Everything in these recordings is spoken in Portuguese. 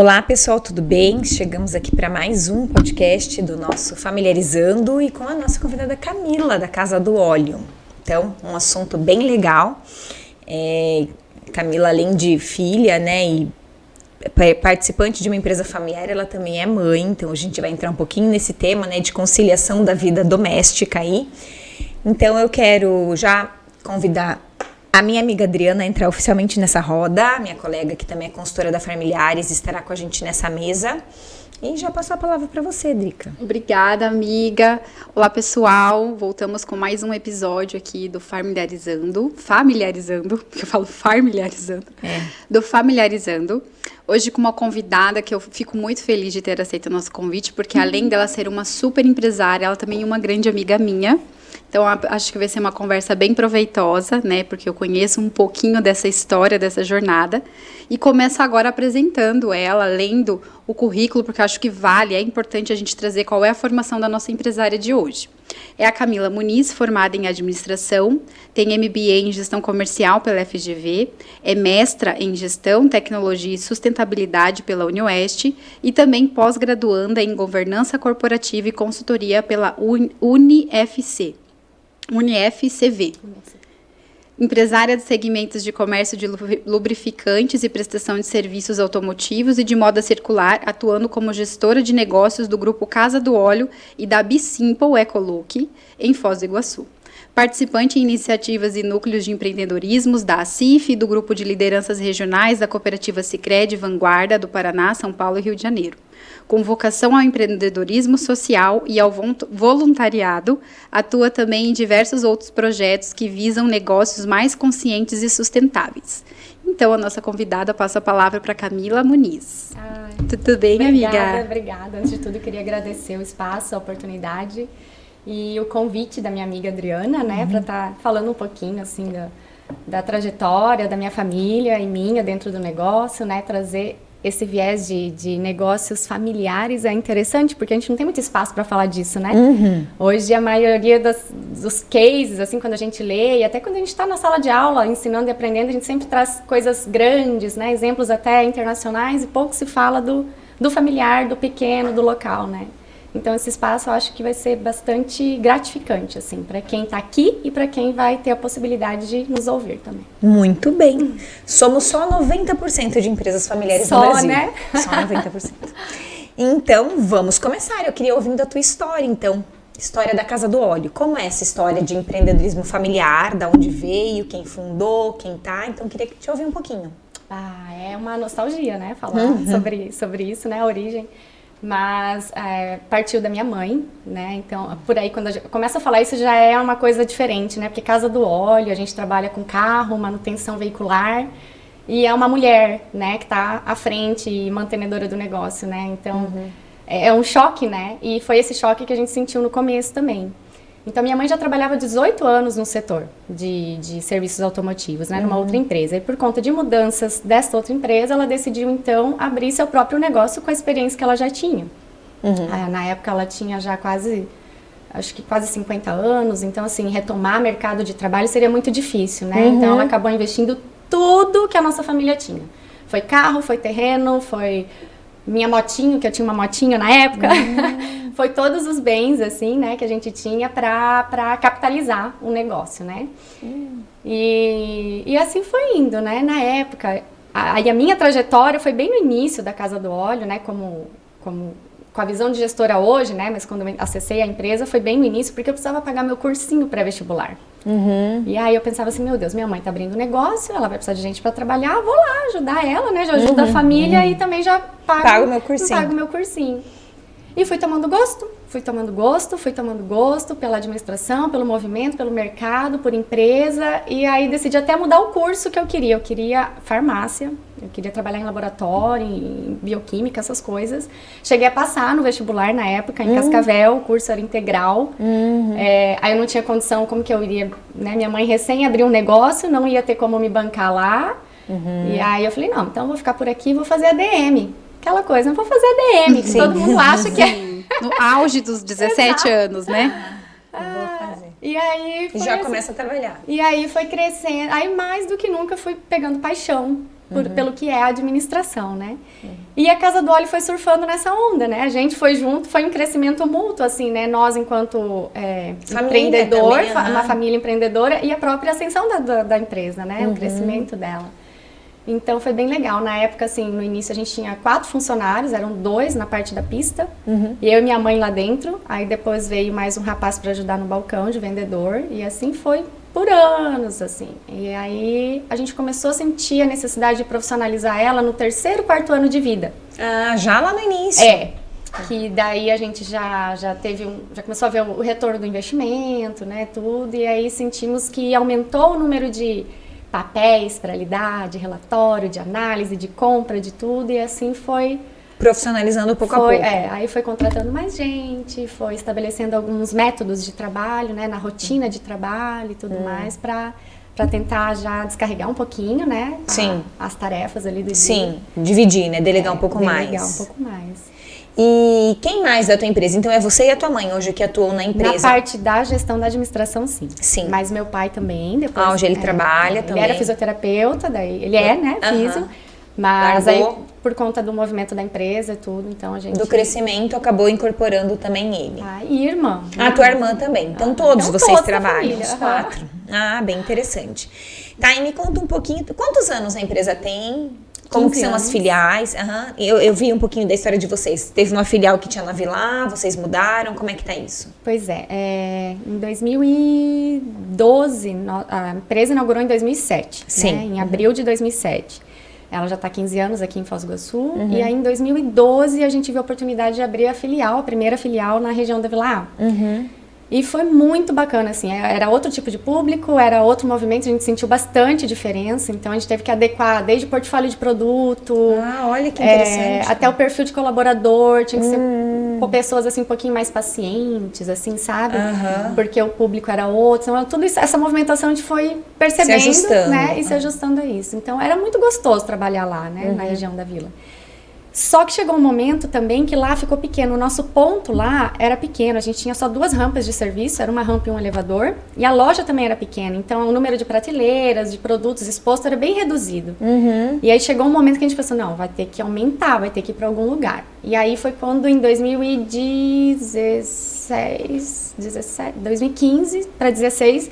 Olá pessoal, tudo bem? Chegamos aqui para mais um podcast do nosso Familiarizando e com a nossa convidada Camila, da Casa do Óleo. Então, um assunto bem legal. Camila, além de filha, né, e participante de uma empresa familiar, ela também é mãe. Então, a gente vai entrar um pouquinho nesse tema, né, de conciliação da vida doméstica aí. Então, eu quero já convidar a minha amiga Adriana a entrar oficialmente nessa roda, minha colega que também é consultora da Familiares, estará com a gente nessa mesa. E já passo a palavra para você, Drica. Obrigada, amiga. Olá, pessoal. Voltamos com mais um episódio aqui do Familiarizando, porque eu falo familiarizando, do Familiarizando. Hoje com uma convidada que eu fico muito feliz de ter aceito o nosso convite, porque além dela ser uma super empresária, ela também é uma grande amiga minha. Então, acho que vai ser uma conversa bem proveitosa, né? Porque eu conheço um pouquinho dessa história, dessa jornada. E começo agora apresentando ela, lendo o currículo, porque acho que é importante a gente trazer qual é a formação da nossa empresária de hoje. É a Camila Muniz, formada em administração, tem MBA em gestão comercial pela FGV, é mestra em gestão, tecnologia e sustentabilidade pela UniOeste e também pós-graduanda em governança corporativa e consultoria pela UniFCV. Empresária de segmentos de comércio de lubrificantes e prestação de serviços automotivos e de moda circular, atuando como gestora de negócios do grupo Casa do Óleo e da Bisimple Ecolook, em Foz do Iguaçu. Participante em iniciativas e núcleos de empreendedorismos da ACIF e do grupo de lideranças regionais da cooperativa Sicredi Vanguarda do Paraná, São Paulo e Rio de Janeiro. Com vocação ao empreendedorismo social e ao voluntariado, atua também em diversos outros projetos que visam negócios mais conscientes e sustentáveis. Então, a nossa convidada passa a palavra para Camila Muniz. Tudo bem, amiga? Obrigada. Antes de tudo, eu queria agradecer o espaço, a oportunidade e o convite da minha amiga Adriana, né, para estar falando um pouquinho, assim, da trajetória da minha família e minha dentro do negócio, né, trazer esse viés de negócios familiares é interessante, porque a gente não tem muito espaço para falar disso, né? Hoje, a maioria dos cases, assim, quando a gente lê, e até quando a gente está na sala de aula, ensinando e aprendendo, a gente sempre traz coisas grandes, né? Exemplos até internacionais, e pouco se fala do familiar, do pequeno, do local, né? Então, esse espaço eu acho que vai ser bastante gratificante, assim, para quem está aqui e para quem vai ter a possibilidade de nos ouvir também. Muito bem. Somos só 90% de empresas familiares no Brasil. Né? Só 90%. Então, vamos começar. Eu queria ouvir da tua história, então. História da Casa do Óleo. Como é essa história de empreendedorismo familiar? Da onde veio? Quem fundou? Quem tá? Então, eu queria te ouvir um pouquinho. É uma nostalgia, né? Falar sobre isso, né? A origem. Mas partiu da minha mãe, né? Então, por aí, quando eu começo a falar isso, já é uma coisa diferente, né? Porque Casa do Óleo, a gente trabalha com carro, manutenção veicular, e é uma mulher, né? Que está à frente e mantenedora do negócio, né? Então, é um choque, né? E foi esse choque que a gente sentiu no começo também. Então, minha mãe já trabalhava 18 anos no setor de serviços automotivos, né, numa outra empresa. E por conta de mudanças dessa outra empresa, ela decidiu, então, abrir seu próprio negócio com a experiência que ela já tinha. Na época, ela tinha já quase 50 anos. Então, assim, retomar mercado de trabalho seria muito difícil, né? Então, ela acabou investindo tudo que a nossa família tinha. Foi carro, foi terreno, foi minha motinho, que eu tinha uma motinho na época. Foi todos os bens, assim, né, que a gente tinha para capitalizar o negócio, né? E assim foi indo, né? Na época, a minha trajetória foi bem no início da Casa do Óleo, né? Com a visão de gestora hoje, né? Mas quando eu acessei a empresa, foi bem no início, porque eu precisava pagar meu cursinho pré-vestibular. E aí eu pensava assim, meu Deus, minha mãe tá abrindo um negócio, ela vai precisar de gente para trabalhar, vou lá ajudar ela, né? Já ajudo a família e também já pago meu cursinho. E fui tomando gosto pela administração, pelo movimento, pelo mercado, por empresa. E aí decidi até mudar o curso que eu queria. Eu queria farmácia, eu queria trabalhar em laboratório, em bioquímica, essas coisas. Cheguei a passar no vestibular na época, em Cascavel, o curso era integral. Aí eu não tinha condição, como que eu iria, né? Minha mãe recém abriu um negócio, não ia ter como me bancar lá. E aí eu falei, não, então eu vou ficar por aqui e vou fazer ADM. Aquela coisa, não vou fazer ADM, que todo mundo acha que é. No auge dos 17 anos, né? Vou fazer. E aí já começa a trabalhar. E aí foi crescendo. Aí mais do que nunca fui pegando paixão pelo que é a administração, né? E a Casa do Óleo foi surfando nessa onda, né? A gente foi junto, foi um crescimento mútuo, assim, né? Nós, enquanto empreendedor, também, uma família empreendedora, e a própria ascensão da empresa, né? O crescimento dela. Então, foi bem legal. Na época, assim, no início a gente tinha 4 funcionários, eram 2 na parte da pista, e eu e minha mãe lá dentro. Aí depois veio mais um rapaz para ajudar no balcão de vendedor, e assim foi por anos, assim. E aí a gente começou a sentir a necessidade de profissionalizar ela no 3º, 4º ano de vida. Ah, já lá no início. Que daí a gente já começou a ver o retorno do investimento, né, tudo, e aí sentimos que aumentou o número de papéis para lidar, de relatório, de análise, de compra, de tudo, e assim foi profissionalizando pouco a pouco. Aí foi contratando mais gente, foi estabelecendo alguns métodos de trabalho, né, na rotina de trabalho e tudo mais, para tentar já descarregar um pouquinho, né, as tarefas ali do dia. Sim, dividir, né, delegar um pouco mais. Delegar um pouco mais. E quem mais da tua empresa? Então é você e a tua mãe hoje que atuam na empresa? Na parte da gestão da administração, sim. Sim. Mas meu pai também, depois... Hoje ele trabalha também. Ele era fisioterapeuta, daí ele é, né, físio. Mas largou. aí, por conta do movimento da empresa e tudo, então a gente... Do crescimento, acabou incorporando também ele. E irmã. A tua irmã também. Então todos então, vocês toda trabalham, família, os 4. Bem interessante. Tá, e me conta um pouquinho, quantos anos a empresa tem? Como que são as filiais? Eu vi um pouquinho da história de vocês. Teve uma filial que tinha na Vila, vocês mudaram, como é que tá isso? Pois em 2012, a empresa inaugurou em 2007, Sim. Né? Em abril de 2007. Ela já está há 15 anos aqui em Foz do Iguaçu. E aí, em 2012, a gente teve a oportunidade de abrir a primeira filial na região da Vila A. E foi muito bacana, assim, era outro tipo de público, era outro movimento, a gente sentiu bastante diferença, então a gente teve que adequar desde o portfólio de produto... olha que interessante. Até o perfil de colaborador, tinha que ser com pessoas, assim, um pouquinho mais pacientes, assim, sabe? Porque o público era outro, então tudo isso, essa movimentação a gente foi percebendo, se ajustando. Né, e se ajustando a isso. Então era muito gostoso trabalhar lá, né, na região da Vila. Só que chegou um momento também que lá ficou pequeno. O nosso ponto lá era pequeno. A gente tinha só 2 rampas de serviço, era uma rampa e um elevador. E a loja também era pequena. Então, o número de prateleiras, de produtos expostos era bem reduzido. E aí chegou um momento que a gente pensou, não, vai ter que aumentar, vai ter que ir para algum lugar. E aí foi quando em 2015 para 2016,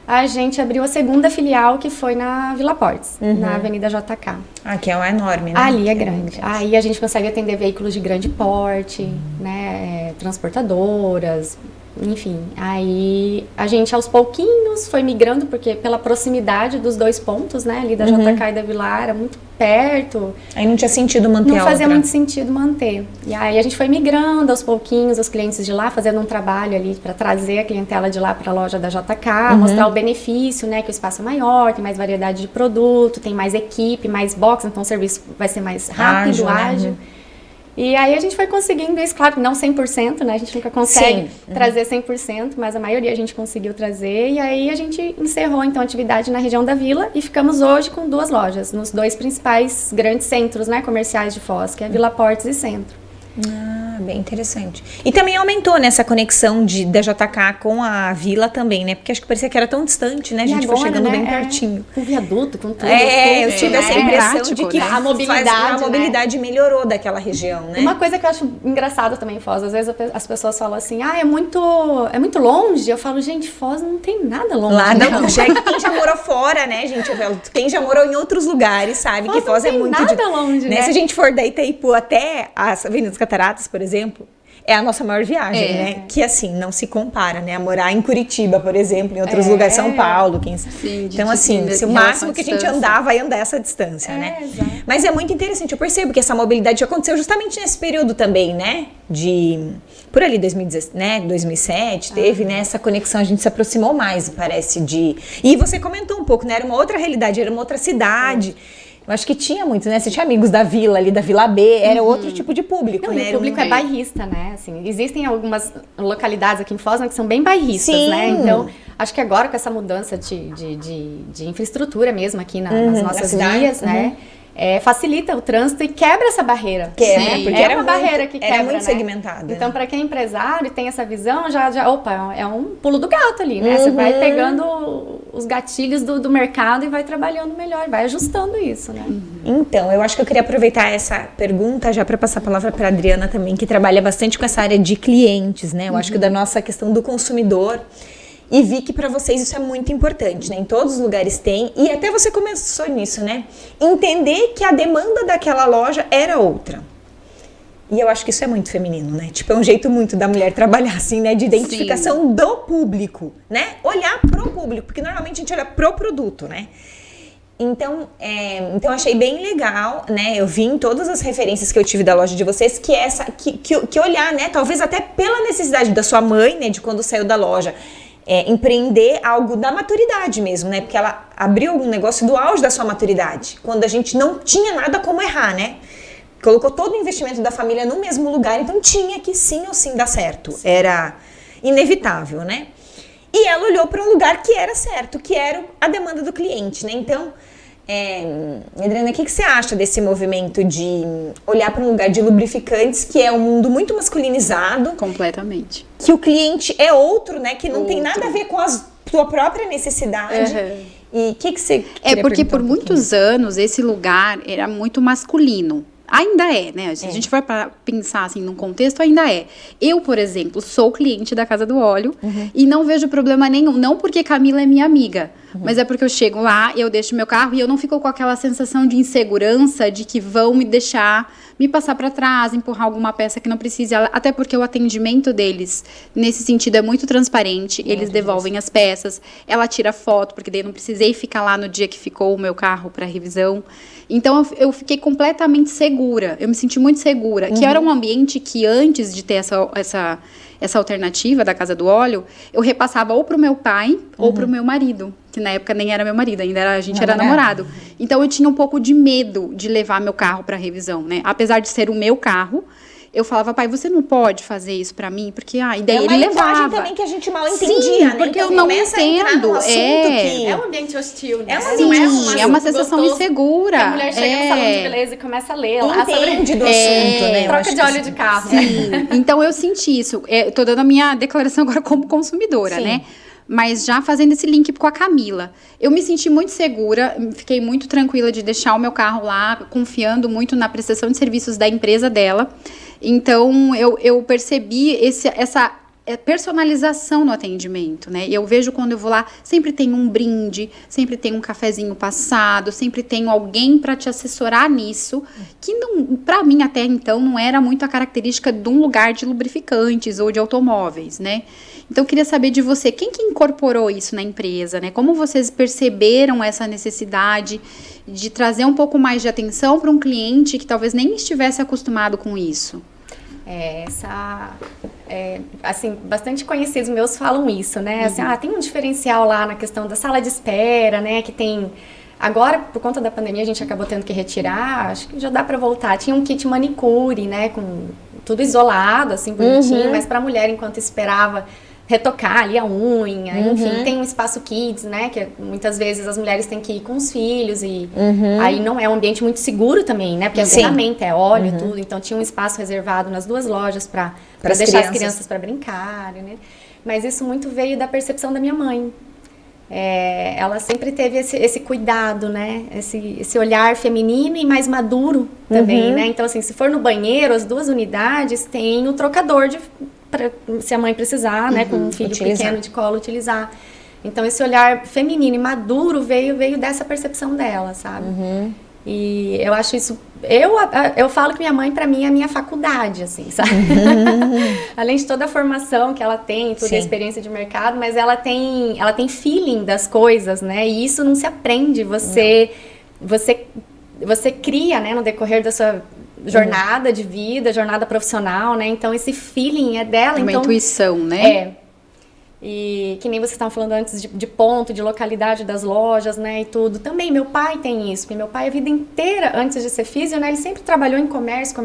a gente abriu a 2ª filial, que foi na Vila Portes, na Avenida JK. Que é enorme, né? Ali é grande. Aí a gente consegue atender veículos de grande porte, né, transportadoras, enfim. Aí a gente aos pouquinhos foi migrando, porque pela proximidade dos 2 pontos, né, ali da JK e da Vila, era muito perto. Aí não tinha sentido manter a outra. Não fazia muito sentido manter. E aí a gente foi migrando aos pouquinhos os clientes de lá, fazendo um trabalho ali para trazer a clientela de lá para a loja da JK, mostrar o benefício, né, que o espaço é maior, tem mais variedade de produto, tem mais equipe, mais box, então o serviço vai ser mais rápido, ágil. E aí a gente foi conseguindo isso, claro que não 100%, né? A gente nunca consegue trazer 100%, mas a maioria a gente conseguiu trazer. E aí a gente encerrou, então, a atividade na região da Vila e ficamos hoje com 2 lojas, nos 2 principais grandes centros, né, comerciais de Foz, que é Vila Portes e Centro. Bem interessante. E também aumentou nessa conexão da JK com a Vila também, né? Porque acho que parecia que era tão distante, né? A gente foi chegando, né, bem pertinho. Com viaduto, com tudo. Eu tive essa impressão de que a mobilidade melhorou daquela região, né? Uma coisa que eu acho engraçada também em Foz, às vezes as pessoas falam assim, é muito longe. Eu falo, gente, Foz não tem nada longe. Lá não, quem já morou fora, né, gente? Quem já morou em outros lugares sabe que Foz é muito... Não tem nada longe, né? Se a gente for da Itaipu até as Avenidas Cataratas, por exemplo, é a nossa maior viagem, né? Que assim, não se compara, né? A morar em Curitiba, por exemplo, em outros lugares, São Paulo, então assim, se o máximo que a gente andar, vai andar essa distância, né? Exato. Mas é muito interessante, eu percebo que essa mobilidade aconteceu justamente nesse período também, né? Por ali, 2007, teve, né? Essa conexão, a gente se aproximou mais, parece, E você comentou um pouco, né? Era uma outra realidade, era uma outra cidade. Eu acho que tinha muito, né? Você tinha amigos da Vila, ali da Vila B, era outro tipo de público, né? O público é bairrista, né? Assim, existem algumas localidades aqui em Foz, né, que são bem bairristas, né? Então, acho que agora com essa mudança de infraestrutura mesmo aqui nas nossas vias, né? Facilita o trânsito e quebra essa barreira. Porque era uma barreira que quebra, era muito né? segmentada. Então, para quem é empresário e tem essa visão, opa, é um pulo do gato ali, né? Você vai pegando os gatilhos do mercado e vai trabalhando melhor, vai ajustando isso, né? Então, eu acho que eu queria aproveitar essa pergunta já para passar a palavra para a Adriana também, que trabalha bastante com essa área de clientes, né? Eu acho que da nossa questão do consumidor, e vi que para vocês isso é muito importante, né? Em todos os lugares tem, e até você começou nisso, né? Entender que a demanda daquela loja era outra. E eu acho que isso é muito feminino, né? Tipo, é um jeito muito da mulher trabalhar, assim, né? De identificação do público, né? Olhar pro público, porque normalmente a gente olha pro produto, né? Então achei bem legal, né? Eu vi em todas as referências que eu tive da loja de vocês que olhar, né? Talvez até pela necessidade da sua mãe, né? De quando saiu da loja, empreender algo da maturidade mesmo, né? Porque ela abriu um negócio do auge da sua maturidade, quando a gente não tinha nada como errar, né? Colocou todo o investimento da família no mesmo lugar, então tinha que sim ou sim dar certo. Sim. Era inevitável, né? E ela olhou para um lugar que era certo, que era a demanda do cliente, né? Então, Adriana, o que você acha desse movimento de olhar para um lugar de lubrificantes, que é um mundo muito masculinizado? Completamente. Que o cliente é outro, né? Que não tem nada a ver com a tua própria necessidade. E o que você queria porque por perguntar muitos anos esse lugar era muito masculino. Ainda é, né? Se a gente vai pensar assim num contexto, ainda é. Eu, por exemplo, sou cliente da Casa do Óleo e não vejo problema nenhum. Não porque Camila é minha amiga, mas é porque eu chego lá, eu deixo meu carro e eu não fico com aquela sensação de insegurança de que vão me deixar me passar para trás, empurrar alguma peça que não precise. Até porque o atendimento deles, nesse sentido, é muito transparente. Eles devolvem as peças, ela tira foto, porque daí eu não precisei ficar lá no dia que ficou o meu carro para revisão. Então, eu fiquei completamente segura. Eu me senti muito segura. Que era um ambiente que, antes de ter essa alternativa da Casa do Óleo, eu repassava ou pro meu pai ou pro meu marido. Que na época nem era meu marido, a gente era namorado. Então, eu tinha um pouco de medo de levar meu carro para revisão, né? Apesar de ser o meu carro, eu falava, pai, você não pode fazer isso pra mim? Porque, e daí ele levava. Também que a gente mal entendia, né? Porque então, eu não entendo. É um ambiente hostil, né? É uma sensação insegura. A mulher chega no salão de beleza e começa a ler lá sobre do assunto, né? Troca de óleo de carro. Sim. Então, eu senti isso. Tô dando a minha declaração agora como consumidora, né? Mas já fazendo esse link com a Camila. Eu me senti muito segura, fiquei muito tranquila de deixar o meu carro lá, confiando muito na prestação de serviços da empresa dela. Então, eu percebi essa personalização no atendimento, né? Eu vejo quando eu vou lá, sempre tem um brinde, sempre tem um cafezinho passado, sempre tem alguém para te assessorar nisso, que para mim até então não era muito a característica de um lugar de lubrificantes ou de automóveis, né? Então, eu queria saber de você, quem que incorporou isso na empresa, né? Como vocês perceberam essa necessidade de trazer um pouco mais de atenção para um cliente que talvez nem estivesse acostumado com isso? Assim, bastante conhecidos meus falam isso, né? Assim, tem um diferencial lá na questão da sala de espera, né? Que tem... Agora, por conta da pandemia, a gente acabou tendo que retirar, acho que já dá para voltar. Tinha um kit manicure, né? Com tudo isolado, assim, bonitinho, mas para a mulher, enquanto esperava retocar ali a unha, enfim, tem um espaço kids, né, que muitas vezes as mulheres têm que ir com os filhos e aí não é um ambiente muito seguro também, né, porque a ferramenta é óleo, tudo, então tinha um espaço reservado nas duas lojas para deixar as crianças para brincarem, né, mas isso muito veio da percepção da minha mãe. Ela sempre teve esse cuidado, né, esse olhar feminino e mais maduro também, né, então assim, se for no banheiro, as duas unidades têm o trocador se a mãe precisar, né, com um filho pequeno de colo, utilizar. Então, esse olhar feminino e maduro veio dessa percepção dela, sabe? E eu acho isso... Eu falo que minha mãe, pra mim, é a minha faculdade, assim, sabe? Além de toda a formação que ela tem, toda a experiência de mercado, mas ela tem feeling das coisas, né? E isso não se aprende. Você cria, né, no decorrer da sua jornada de vida, jornada profissional, né? Então, esse feeling é dela. Uma intuição, né? E que nem vocês estavam falando antes de ponto, de localidade das lojas, né? E tudo. Também, meu pai tem isso. Porque meu pai, a vida inteira, antes de ser físio, né? Ele sempre trabalhou em comércio.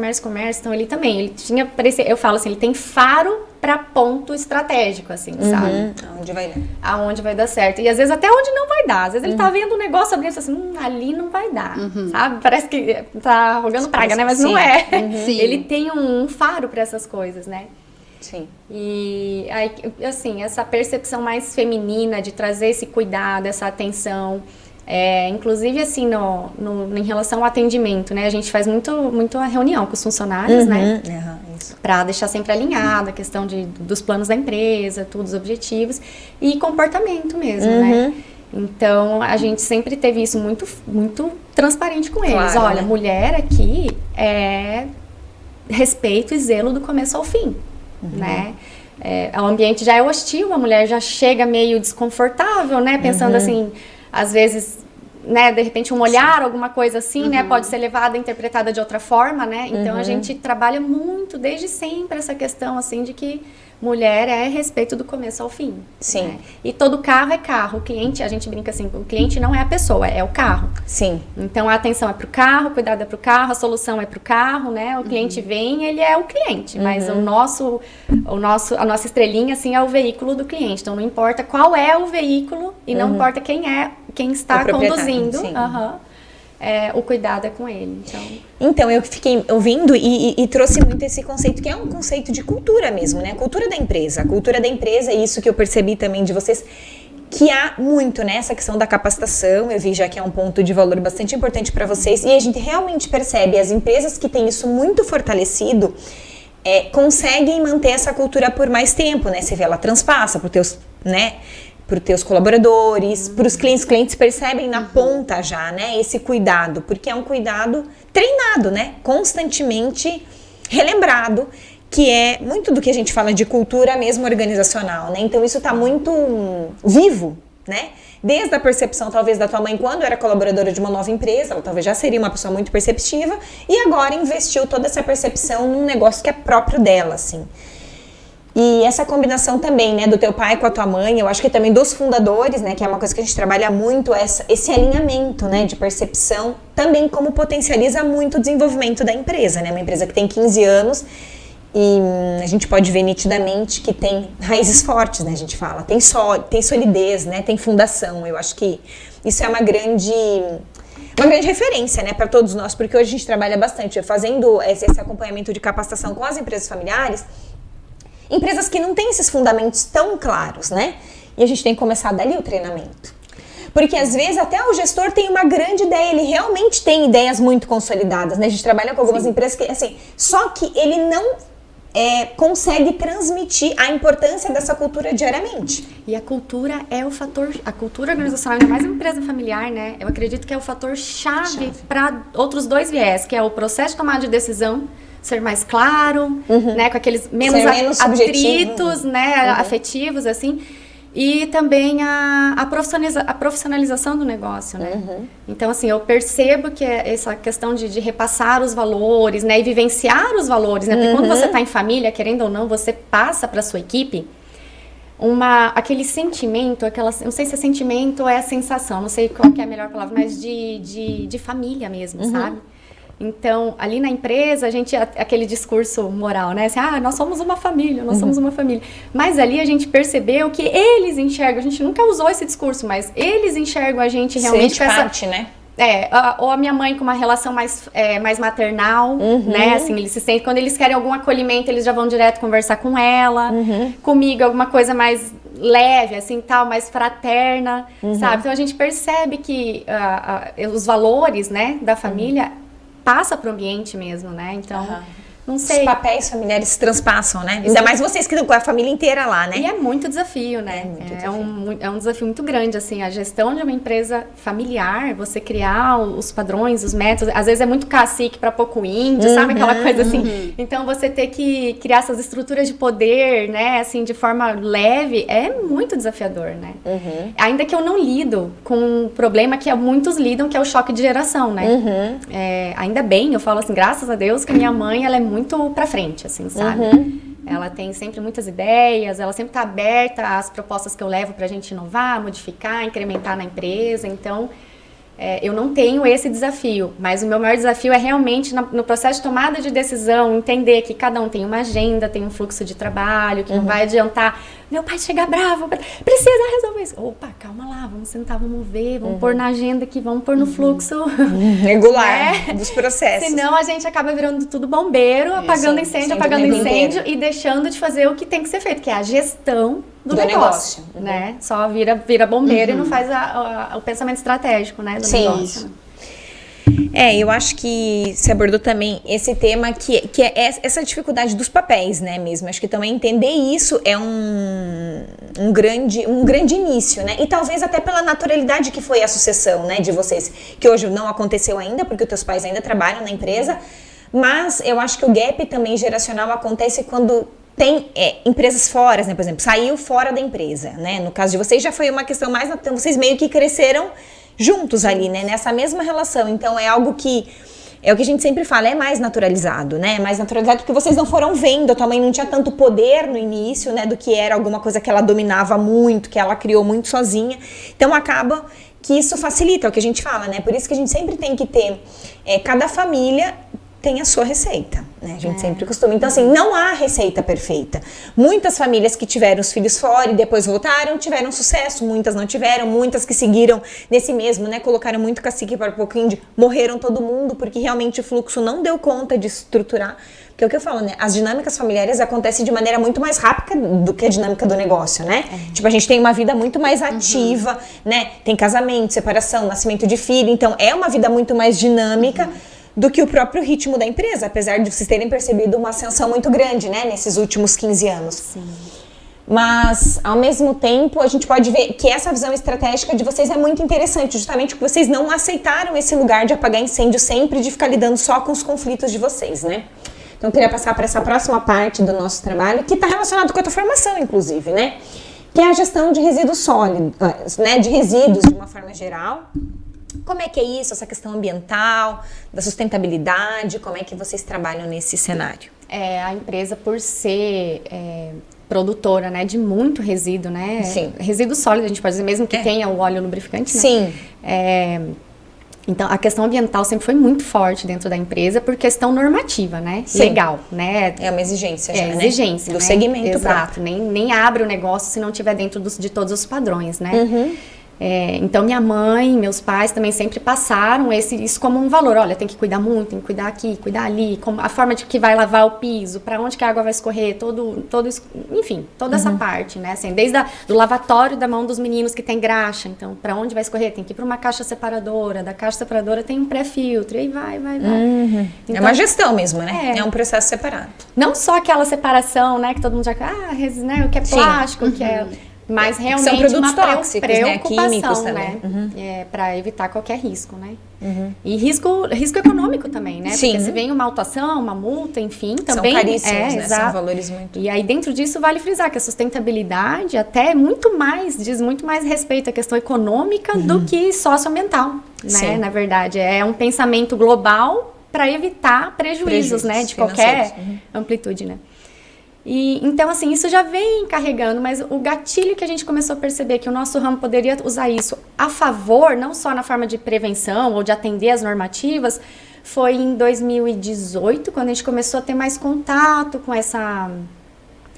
Então, ele também. Ele tinha, eu falo assim, ele tem faro para ponto estratégico, assim, sabe? Aonde vai dar. Aonde vai dar certo. E às vezes até onde não vai dar. Às vezes ele tá vendo um negócio abrindo assim, ali não vai dar, sabe? Parece que tá rogando praga, né? Mas não é. Ele tem um faro para essas coisas, né? Sim. E aí, assim, essa percepção mais feminina de trazer esse cuidado, essa atenção, inclusive assim, em relação ao atendimento, né? A gente faz muito a reunião com os funcionários, né? Para deixar sempre alinhado a questão dos planos da empresa, todos os objetivos e comportamento mesmo, né? Então, a gente sempre teve isso muito, muito transparente com eles. Claro, olha, né? mulher aqui é respeito e zelo do começo ao fim, né? O ambiente já é hostil, a mulher já chega meio desconfortável, né? Pensando assim, às vezes, né? De repente um olhar, alguma coisa assim, né? Pode ser levada, interpretada de outra forma, né? Então, a gente trabalha muito, desde sempre, essa questão, assim, de que mulher é respeito do começo ao fim. Sim. Né? E todo carro é carro. O cliente, a gente brinca assim, o cliente não é a pessoa, é o carro. Sim. Então, a atenção é pro carro, o cuidado é pro carro, a solução é pro carro, né? O cliente vem, ele é o cliente, mas a nossa estrelinha, assim, é o veículo do cliente. Então, não importa qual é o veículo e não importa quem está conduzindo. Sim. O cuidado é com ele. Então, eu fiquei ouvindo e trouxe muito esse conceito, que é um conceito de cultura mesmo, né? A cultura da empresa. A cultura da empresa, e isso que eu percebi também de vocês, que há muito, né? Essa questão da capacitação, eu vi já que é um ponto de valor bastante importante para vocês, e a gente realmente percebe, as empresas que têm isso muito fortalecido, conseguem manter essa cultura por mais tempo, né? Você vê, ela transpassa para os teus colaboradores, para os clientes percebem na ponta já, né, esse cuidado, porque é um cuidado treinado, né, constantemente relembrado, que é muito do que a gente fala de cultura mesmo organizacional, né, então isso está muito vivo, né, desde a percepção talvez da tua mãe quando era colaboradora de uma nova empresa, ela talvez já seria uma pessoa muito perceptiva, e agora investiu toda essa percepção num negócio que é próprio dela, assim. E essa combinação também, né, do teu pai com a tua mãe, eu acho que também dos fundadores, né, que é uma coisa que a gente trabalha muito, esse alinhamento, né, de percepção, também como potencializa muito o desenvolvimento da empresa, né, uma empresa que tem 15 anos e a gente pode ver nitidamente que tem raízes fortes, né, a gente fala, tem solidez, né, tem fundação. Eu acho que isso é uma grande referência, né, para todos nós, porque hoje a gente trabalha bastante fazendo esse acompanhamento de capacitação com as empresas familiares, empresas que não têm esses fundamentos tão claros, né? E a gente tem que começar dali o treinamento. Porque às vezes até o gestor tem uma grande ideia, ele realmente tem ideias muito consolidadas, né? A gente trabalha com algumas empresas que, assim, só que ele não consegue transmitir a importância dessa cultura diariamente. E a cultura é o fator, a cultura organizacional, ainda mais uma empresa familiar, né? Eu acredito que é o fator chave para outros dois viés, que é o processo de tomada de decisão, ser mais claro, né, com aqueles menos atritos, né, afetivos, assim, e também a profissionalização do negócio, né. Então, assim, eu percebo que essa questão de repassar os valores, né, e vivenciar os valores, né, porque quando você está em família, querendo ou não, você passa para sua equipe aquele sentimento, não sei se é sentimento ou é a sensação, não sei qual que é a melhor palavra, mas de família mesmo, sabe? Então, ali na empresa, a gente, aquele discurso moral, né? Assim, nós somos uma família, nós somos uma família. Mas ali a gente percebeu que eles enxergam, a gente nunca usou esse discurso, mas eles enxergam a gente realmente com essa... né? Ou a minha mãe com uma relação mais maternal, né? Assim, eles se sentem, quando eles querem algum acolhimento, eles já vão direto conversar com ela. Comigo, alguma coisa mais leve, assim, tal, mais fraterna, sabe? Então, a gente percebe que os valores, né, da família passa pro ambiente mesmo, né? Então, não sei. Os papéis familiares se transpassam, né? Ainda mais vocês que estão com a família inteira lá, né? E é muito desafio, né? É um desafio muito grande, assim, a gestão de uma empresa familiar, você criar os padrões, os métodos, às vezes é muito cacique para pouco índio, sabe? Aquela coisa assim. Então, você ter que criar essas estruturas de poder, né? Assim, de forma leve, é muito desafiador, né? Ainda que eu não lido com um problema que muitos lidam, que é o choque de geração, né? Ainda bem, eu falo assim, graças a Deus, que a minha mãe, ela é muito pra frente, assim, sabe? Ela tem sempre muitas ideias, ela sempre tá aberta às propostas que eu levo pra gente inovar, modificar, incrementar na empresa. Então, eu não tenho esse desafio, mas o meu maior desafio é realmente no processo de tomada de decisão, entender que cada um tem uma agenda, tem um fluxo de trabalho, que não vai adiantar meu pai chegar bravo, precisa resolver isso. Opa, calma lá, vamos sentar, vamos ver, vamos pôr na agenda aqui, vamos pôr no fluxo regular dos processos. Senão a gente acaba virando tudo bombeiro, apagando incêndio e deixando de fazer o que tem que ser feito, que é a gestão do negócio. Né? Só vira bombeiro e não faz o pensamento estratégico, né, do negócio. Né? Eu acho que você abordou também esse tema que é essa dificuldade dos papéis, né, mesmo. Acho que também entender isso é um grande início, né? E talvez até pela naturalidade que foi a sucessão, né, de vocês, que hoje não aconteceu ainda, porque os teus pais ainda trabalham na empresa, mas eu acho que o gap também geracional acontece quando tem empresas fora, né, por exemplo, saiu fora da empresa, né? No caso de vocês já foi uma questão mais, então vocês meio que cresceram juntos ali, né, nessa mesma relação. Então é algo que é o que a gente sempre fala, é mais naturalizado, né? É mais naturalizado porque vocês não foram vendo, a tua mãe não tinha tanto poder no início, né, do que era alguma coisa que ela dominava muito, que ela criou muito sozinha. Então acaba que isso facilita, é o que a gente fala, né? Por isso que a gente sempre tem que ter, cada família tem a sua receita, né? A gente sempre costuma. Então, assim, não há receita perfeita. Muitas famílias que tiveram os filhos fora e depois voltaram, tiveram sucesso. Muitas não tiveram. Muitas que seguiram nesse mesmo, né? Colocaram muito cacique para pouquinho de morreram todo mundo, porque realmente o fluxo não deu conta de estruturar. Porque é o que eu falo, né? As dinâmicas familiares acontecem de maneira muito mais rápida do que a dinâmica do negócio, né? Tipo, a gente tem uma vida muito mais ativa, né? Tem casamento, separação, nascimento de filho. Então, é uma vida muito mais dinâmica do que o próprio ritmo da empresa, apesar de vocês terem percebido uma ascensão muito grande, né, nesses últimos 15 anos. Sim. Mas, ao mesmo tempo, a gente pode ver que essa visão estratégica de vocês é muito interessante, justamente porque vocês não aceitaram esse lugar de apagar incêndio sempre, de ficar lidando só com os conflitos de vocês, né? Então, eu queria passar para essa próxima parte do nosso trabalho, que está relacionado com a tua formação, inclusive, né? Que é a gestão de resíduos sólidos, né, de resíduos de uma forma geral. Como é que é isso, essa questão ambiental, da sustentabilidade, como é que vocês trabalham nesse cenário? A empresa, por ser produtora, né, de muito resíduo, né? Sim. Resíduo sólido, a gente pode dizer, mesmo que tenha o óleo lubrificante, né? Sim. Então, a questão ambiental sempre foi muito forte dentro da empresa por questão normativa, né? Sim. Legal, né? É uma exigência já, né? Exigência, do né? segmento. Exato, nem abre o negócio se não tiver dentro de todos os padrões, né? Então, minha mãe, meus pais também sempre passaram isso como um valor. Olha, tem que cuidar muito, tem que cuidar aqui, cuidar ali, a forma de que vai lavar o piso, para onde que a água vai escorrer, todo isso, enfim, toda essa parte, né? Assim, desde do lavatório da mão dos meninos que tem graxa, então, para onde vai escorrer? Tem que ir para uma caixa separadora, da caixa separadora tem um pré-filtro, e aí vai. Então, é uma gestão mesmo, né? É um processo separado. Não só aquela separação, né, que todo mundo já né, o que é plástico, o que é... Mas realmente são produtos uma tóxicos, preocupação, né? Químicos também. Né? Para evitar qualquer risco, né? E risco econômico também, né? Sim. Porque se vem uma autuação, uma multa, enfim, também... São caríssimos, né? Exato. São valores muito... E aí dentro disso vale frisar que a sustentabilidade até diz muito mais respeito à questão econômica do que socioambiental, né? Sim. Na verdade, é um pensamento global para evitar prejuízos, né? De qualquer amplitude, né? E, então, assim, isso já vem carregando, mas o gatilho que a gente começou a perceber que o nosso ramo poderia usar isso a favor, não só na forma de prevenção ou de atender as normativas, foi em 2018, quando a gente começou a ter mais contato com essa...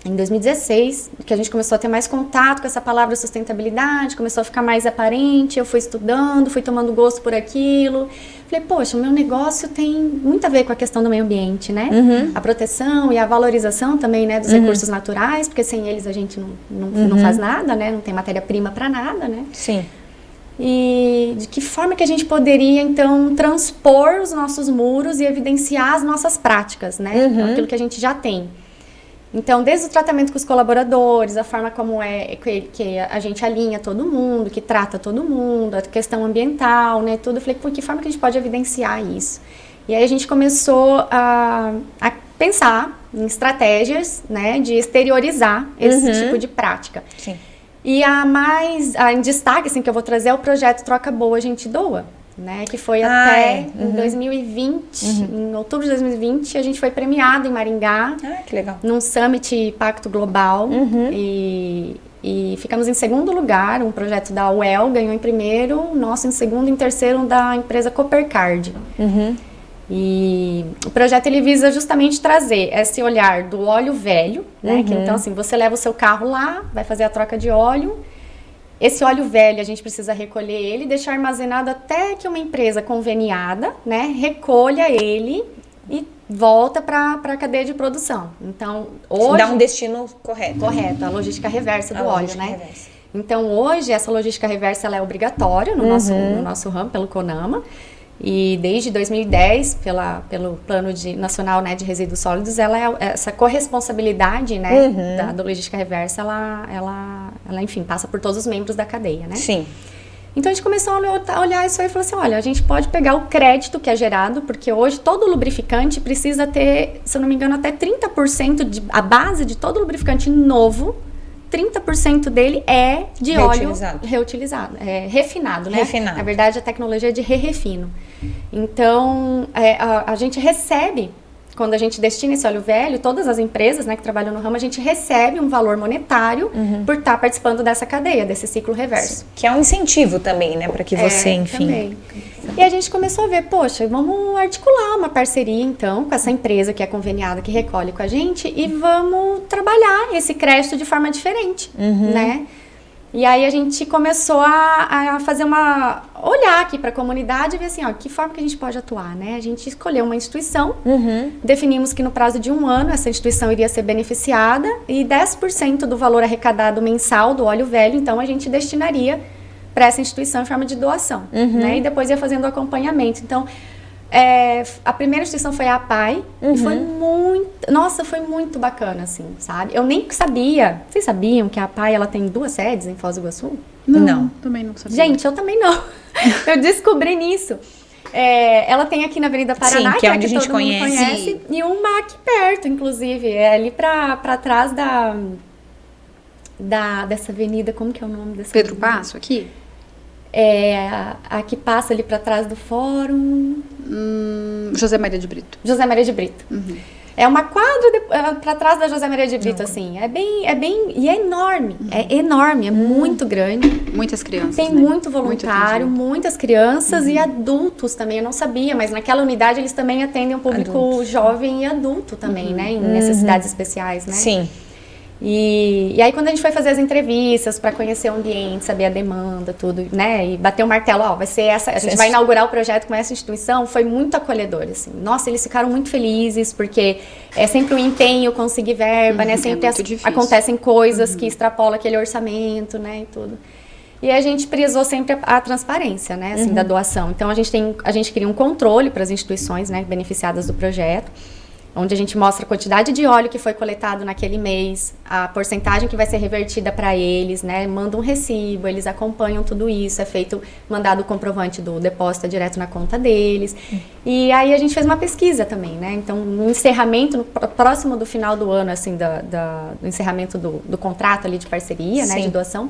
Em 2016, que a gente começou a ter mais contato com essa palavra sustentabilidade, começou a ficar mais aparente, eu fui estudando, fui tomando gosto por aquilo. Falei, poxa, o meu negócio tem muito a ver com a questão do meio ambiente, né? A proteção e a valorização também, né, dos recursos naturais, porque sem eles a gente não faz nada, né? Não tem matéria-prima para nada, né? Sim. E de que forma que a gente poderia, então, transpor os nossos muros e evidenciar as nossas práticas, né? Aquilo que a gente já tem. Então, desde o tratamento com os colaboradores, a forma como que a gente alinha todo mundo, que trata todo mundo, a questão ambiental, né, tudo, eu falei, por que forma que a gente pode evidenciar isso? E aí a gente começou a pensar em estratégias, né, de exteriorizar esse tipo de prática. Sim. E em destaque, assim, que eu vou trazer é o projeto Troca Boa, a Gente Doa. Né, que foi até em 2020, em outubro de 2020, a gente foi premiado em Maringá. Que legal. Num Summit Pacto Global. e ficamos em segundo lugar. Um projeto da UEL ganhou em primeiro, nosso em segundo e em terceiro da empresa Coopercard. E o projeto ele visa justamente trazer esse olhar do óleo velho, né? Que, então assim, você leva o seu carro lá, vai fazer a troca de óleo. Esse óleo velho a gente precisa recolher ele e deixar armazenado até que uma empresa conveniada, né, recolha ele e volta para a cadeia de produção. Então, hoje... Dá um destino correto. Correto, a logística reversa do óleo, né? Reversa. Então, hoje, essa logística reversa ela é obrigatória no nosso ramo, pelo CONAMA. E desde 2010, pelo Plano Nacional, né, de Resíduos Sólidos, essa corresponsabilidade, né, da logística reversa, ela, enfim, passa por todos os membros da cadeia, né? Sim. Então, a gente começou a olhar isso aí e falou assim, olha, a gente pode pegar o crédito que é gerado, porque hoje todo lubrificante precisa ter, se eu não me engano, até 30% a base de todo lubrificante novo, 30% dele é de óleo reutilizado, refinado, né? Refinado. Na verdade, a tecnologia é de refino. Então, a gente recebe, quando a gente destina esse óleo velho, todas as empresas, né, que trabalham no ramo, a gente recebe um valor monetário por estar participando dessa cadeia, desse ciclo reverso. Que é um incentivo também, né, para que você, enfim... Também. E a gente começou a ver, poxa, vamos articular uma parceria, então, com essa empresa que é conveniada, que recolhe com a gente, e vamos trabalhar esse crédito de forma diferente, né? E aí a gente começou a fazer olhar aqui para a comunidade e ver assim, ó, que forma que a gente pode atuar, né? A gente escolheu uma instituição, definimos que no prazo de 1 ano essa instituição iria ser beneficiada e 10% do valor arrecadado mensal do óleo velho, então a gente destinaria para essa instituição em forma de doação, né? E depois ia fazendo o acompanhamento. Então, a primeira instituição foi a APAI e foi muito bacana, assim, sabe? Eu nem sabia. Vocês sabiam que a APAI ela tem 2 sedes em Foz do Iguaçu? Não, também não sabia. Gente, eu também não. Eu descobri nisso. Ela tem aqui na Avenida Paraná, que é onde a gente conhece, e uma aqui perto, inclusive, ali para trás dessa avenida, como que é o nome dessa Pedro avenida? Passo, aqui? A que passa ali para trás do fórum. José Maria de Brito. José Maria de Brito. É uma quadra para trás da José Maria de Brito, assim. E é enorme. É enorme, é muito grande. Muitas crianças, tem, né? Muito voluntário, muitas crianças e adultos também. Eu não sabia, mas naquela unidade eles também atendem um público jovem e adulto também, né? Em necessidades especiais, né? Sim. E aí quando a gente foi fazer as entrevistas para conhecer o ambiente, saber a demanda, tudo, né, e bater o martelo, ó, vai ser essa, a gente vai inaugurar o projeto com essa instituição, foi muito acolhedor, assim. Nossa, eles ficaram muito felizes, porque é sempre um empenho conseguir verba, né, sempre acontecem coisas que extrapolam aquele orçamento, né, e tudo. E a gente prezou sempre a transparência, né, assim, da doação. Então a gente cria um controle para as instituições, né, beneficiadas do projeto, onde a gente mostra a quantidade de óleo que foi coletado naquele mês, a porcentagem que vai ser revertida para eles, né? Manda um recibo, eles acompanham tudo isso, mandado o comprovante do depósito direto na conta deles. E aí a gente fez uma pesquisa também, né? Então, no encerramento, próximo do final do ano, assim, do encerramento do contrato ali de parceria, né? De doação,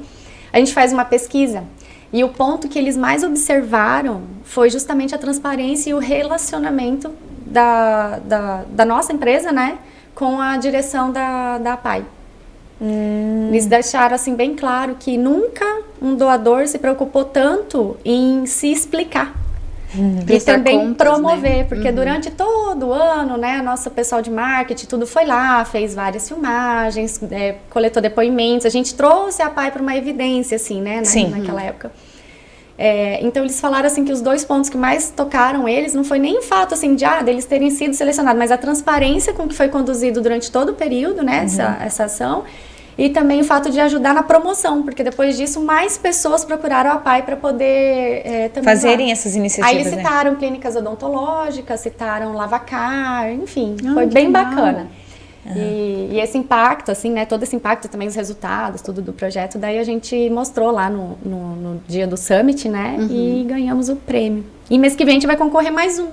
a gente faz uma pesquisa. E o ponto que eles mais observaram foi justamente a transparência e o relacionamento da nossa empresa, né, com a direção da APAI. Eles deixaram assim bem claro que nunca um doador se preocupou tanto em se explicar e também promover, né? Porque durante todo o ano, né, nosso pessoal de marketing tudo foi lá, fez várias filmagens, coletou depoimentos, a gente trouxe a APAI para uma evidência, assim, né, naquela época. Então eles falaram assim que os 2 pontos que mais tocaram eles não foi nem o fato assim deles terem sido selecionados, mas a transparência com que foi conduzido durante todo o período, né, essa ação, e também o fato de ajudar na promoção, porque depois disso mais pessoas procuraram a APAI para poder também fazerem essas iniciativas. Aí eles citaram clínicas odontológicas, citaram Lavacar, enfim, foi bem bacana. E esse impacto, assim, né, todo esse impacto, também os resultados, tudo do projeto, daí a gente mostrou lá no dia do Summit, né, e ganhamos o prêmio. E mês que vem a gente vai concorrer mais um.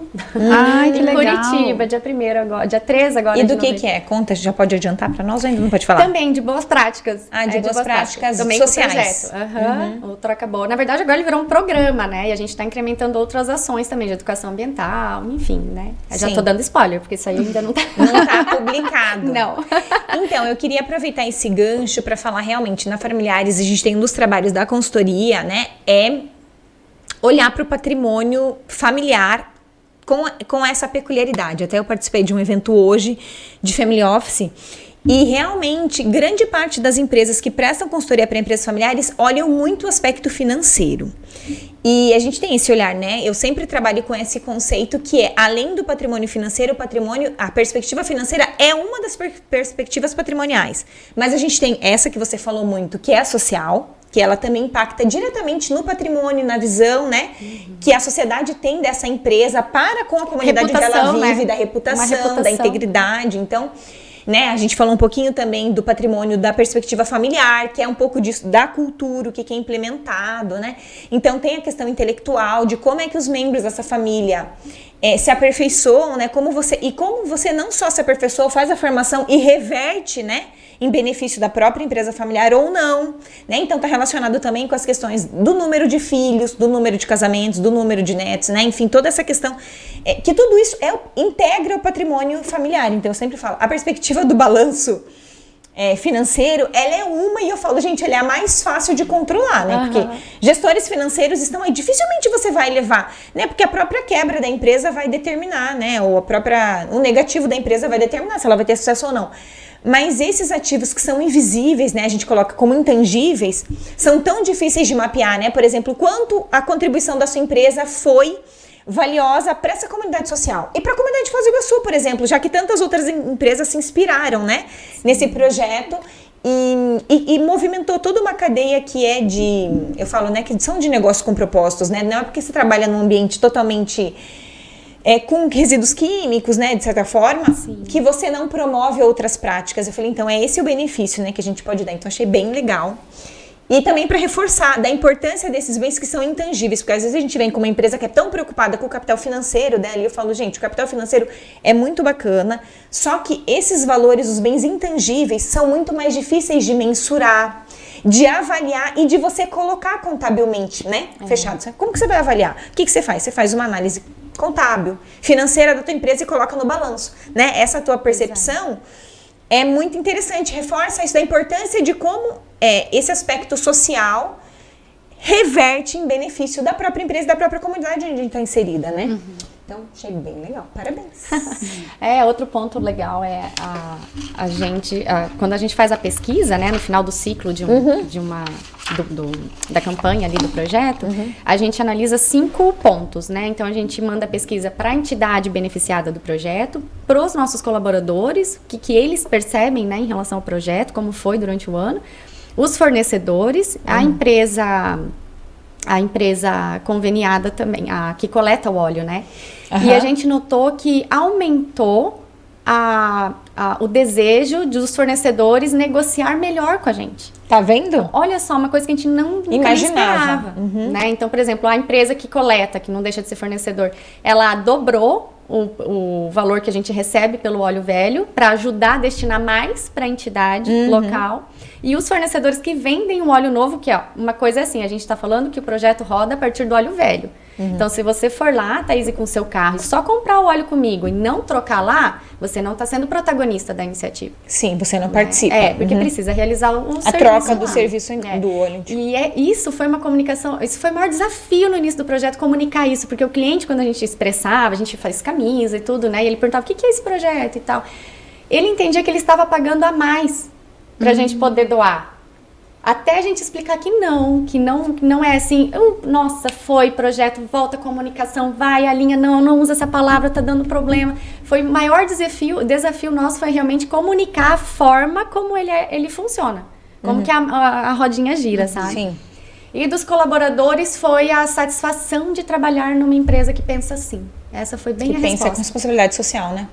Ai, que em legal. Curitiba, dia 1º agora, dia 3 agora. E de do que é? Conta, já pode adiantar para nós ou ainda não pode falar? Também, de boas práticas. De boas práticas também sociais. Com o projeto. O Troca Boa. Na verdade, agora ele virou um programa, né? E a gente está incrementando outras ações também, de educação ambiental, enfim, né? Eu já tô dando spoiler, porque isso aí ainda não tá... Não tá publicado. Não. Então, eu queria aproveitar esse gancho para falar realmente, na Familiares, a gente tem um dos trabalhos da consultoria, né? É olhar para o patrimônio familiar com essa peculiaridade. Até eu participei de um evento hoje de Family Office e realmente grande parte das empresas que prestam consultoria para empresas familiares olham muito o aspecto financeiro. E a gente tem esse olhar, né? Eu sempre trabalho com esse conceito que é, além do patrimônio financeiro, a perspectiva financeira é uma das perspectivas patrimoniais. Mas a gente tem essa que você falou muito, que é a social, que ela também impacta diretamente no patrimônio, na visão, né? Que a sociedade tem dessa empresa para com a comunidade onde ela vive, né? Da reputação, da integridade. Então, né, a gente falou um pouquinho também do patrimônio da perspectiva familiar, que é um pouco disso, da cultura, o que é implementado, né? Então tem a questão intelectual de como é que os membros dessa família se aperfeiçoam, né? Como você não só se aperfeiçoa, faz a formação e reverte, né? Em benefício da própria empresa familiar ou não, né? Então tá relacionado também com as questões do número de filhos, do número de casamentos, do número de netos, né? Enfim, toda essa questão, que tudo isso integra o patrimônio familiar. Então eu sempre falo, a perspectiva do balanço financeiro, ela é uma, e eu falo, gente, ela é a mais fácil de controlar, né? Porque gestores financeiros estão aí, dificilmente você vai levar, né? Porque a própria quebra da empresa vai determinar, né? Ou o negativo da empresa vai determinar se ela vai ter sucesso ou não. Mas esses ativos que são invisíveis, né, a gente coloca como intangíveis, são tão difíceis de mapear, né? Por exemplo, quanto a contribuição da sua empresa foi valiosa para essa comunidade social. E para a comunidade de Foz do Iguaçu, por exemplo, já que tantas outras empresas se inspiraram, né, nesse projeto e movimentou toda uma cadeia que é eu falo, né, que são de negócios com propósitos, né? Não é porque você trabalha num ambiente totalmente... com resíduos químicos, né, de certa forma, que você não promove outras práticas. Eu falei, então, esse o benefício, né, que a gente pode dar. Então, achei bem legal. E também para reforçar da importância desses bens que são intangíveis, porque às vezes a gente vem com uma empresa que é tão preocupada com o capital financeiro, né, ali eu falo, gente, o capital financeiro é muito bacana, só que esses valores, os bens intangíveis, são muito mais difíceis de mensurar, de avaliar e de você colocar contabilmente, né, fechado. Como que você vai avaliar? O que você faz? Você faz uma análise contábil, financeira da tua empresa e coloca no balanço, né? Essa tua percepção é muito interessante, reforça isso da importância de como esse aspecto social reverte em benefício da própria empresa e da própria comunidade onde a gente está inserida, né? Então, achei bem legal. Parabéns. Outro ponto legal é a gente, quando a gente faz a pesquisa, né, no final do ciclo da campanha ali do projeto, a gente analisa 5 pontos, né? Então a gente manda a pesquisa para a entidade beneficiada do projeto, para os nossos colaboradores, o que eles percebem, né, em relação ao projeto, como foi durante o ano, os fornecedores, a empresa conveniada também, a que coleta o óleo, né? E a gente notou que aumentou o desejo dos fornecedores negociar melhor com a gente. Tá vendo? Olha só, uma coisa que a gente não imaginava. Né? Então, por exemplo, a empresa que coleta, que não deixa de ser fornecedor, ela dobrou o valor que a gente recebe pelo óleo velho para ajudar a destinar mais para a entidade local. E os fornecedores que vendem o óleo novo, que uma coisa é assim, a gente está falando que o projeto roda a partir do óleo velho. Então, se você for lá, Thaís, com o seu carro e só comprar o óleo comigo e não trocar lá, você não está sendo protagonista da iniciativa. Sim, você não participa. Porque precisa realizar o serviço. A troca do serviço do óleo. E isso foi uma comunicação, isso foi o maior desafio no início do projeto, comunicar isso, porque o cliente, quando a gente expressava, a gente faz camisa e tudo, né? E ele perguntava, o que é esse projeto e tal. Ele entendia que ele estava pagando a mais pra gente poder doar. Até a gente explicar que não é assim, nossa, foi projeto, volta a comunicação, vai, a linha, não usa essa palavra, tá dando problema. Foi o maior desafio nosso foi realmente comunicar a forma como ele funciona, como que a rodinha gira, sabe? Sim. E dos colaboradores foi a satisfação de trabalhar numa empresa que pensa assim. Essa foi bem a resposta. Que pensa com responsabilidade social, né?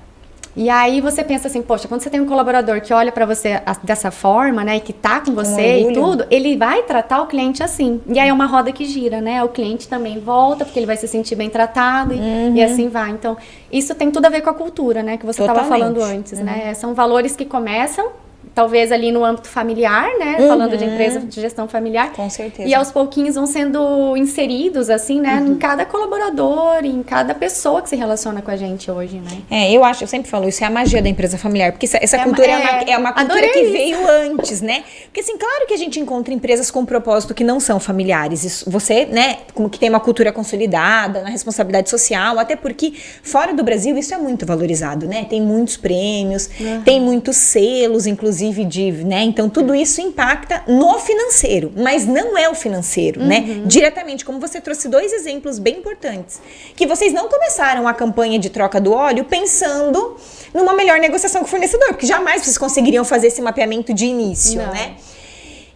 E aí você pensa assim, poxa, quando você tem um colaborador que olha pra você dessa forma, né, e que tá com você e tudo, ele vai tratar o cliente assim. E aí é uma roda que gira, né? O cliente também volta, porque ele vai se sentir bem tratado e assim vai. Então, isso tem tudo a ver com a cultura, né, que você estava falando antes, né? São valores que começam talvez ali no âmbito familiar, né? Falando de empresa de gestão familiar. Com certeza. E aos pouquinhos vão sendo inseridos, assim, né? Em cada colaborador, em cada pessoa que se relaciona com a gente hoje, né? Eu sempre falo, isso é a magia da empresa familiar. Porque essa cultura é uma cultura que veio antes, né? Porque, assim, claro que a gente encontra empresas com propósito que não são familiares. Isso, você, né, como que tem uma cultura consolidada, na responsabilidade social, até porque fora do Brasil isso é muito valorizado, né? Tem muitos prêmios, tem muitos selos, inclusive, né? Então, tudo isso impacta no financeiro, mas não é o financeiro, né? Diretamente, como você trouxe 2 exemplos bem importantes, que vocês não começaram a campanha de troca do óleo pensando numa melhor negociação com o fornecedor, porque jamais vocês conseguiriam fazer esse mapeamento de início, né?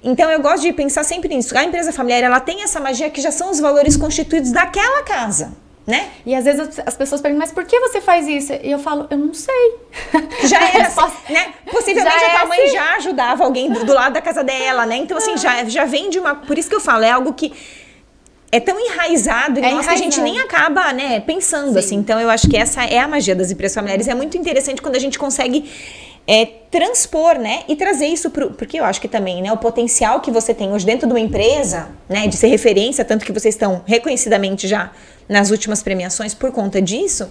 Então, eu gosto de pensar sempre nisso. A empresa familiar, ela tem essa magia que já são os valores constituídos daquela casa. Né? E às vezes as pessoas perguntam, mas por que você faz isso? E eu falo, eu não sei. Já era assim, né? Possivelmente a tua mãe já ajudava alguém do lado da casa dela, né? Então, assim, já vem de uma... Por isso que eu falo, é algo que é tão enraizado em nós que a gente nem acaba, né, pensando, assim. Então, eu acho que essa é a magia das empresas familiares. É muito interessante quando a gente consegue transpor, né, e trazer isso porque eu acho que também, né, o potencial que você tem hoje dentro de uma empresa, né, de ser referência, tanto que vocês estão reconhecidamente já nas últimas premiações por conta disso,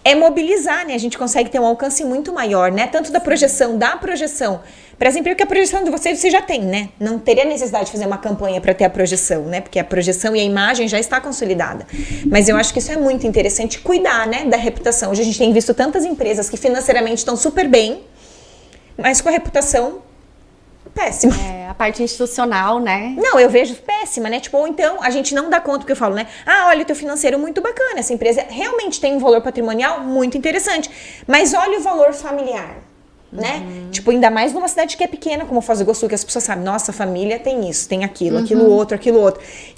é mobilizar, né, a gente consegue ter um alcance muito maior, né, tanto da projeção para as empresas, que a projeção de vocês você já tem, né, não teria necessidade de fazer uma campanha para ter a projeção, né, porque a projeção e a imagem já está consolidada, mas eu acho que isso é muito interessante, cuidar, né, da reputação. Hoje a gente tem visto tantas empresas que financeiramente estão super bem, mas com a reputação péssima. A parte institucional, né? Não, eu vejo péssima, né? Tipo, ou então a gente não dá conta, porque eu falo, né? Ah, olha, o teu financeiro é muito bacana, essa empresa realmente tem um valor patrimonial muito interessante, mas olha o valor familiar, né? Tipo, ainda mais numa cidade que é pequena, como Foz do Iguaçu, que as pessoas sabem, nossa, família tem isso, tem aquilo, aquilo outro.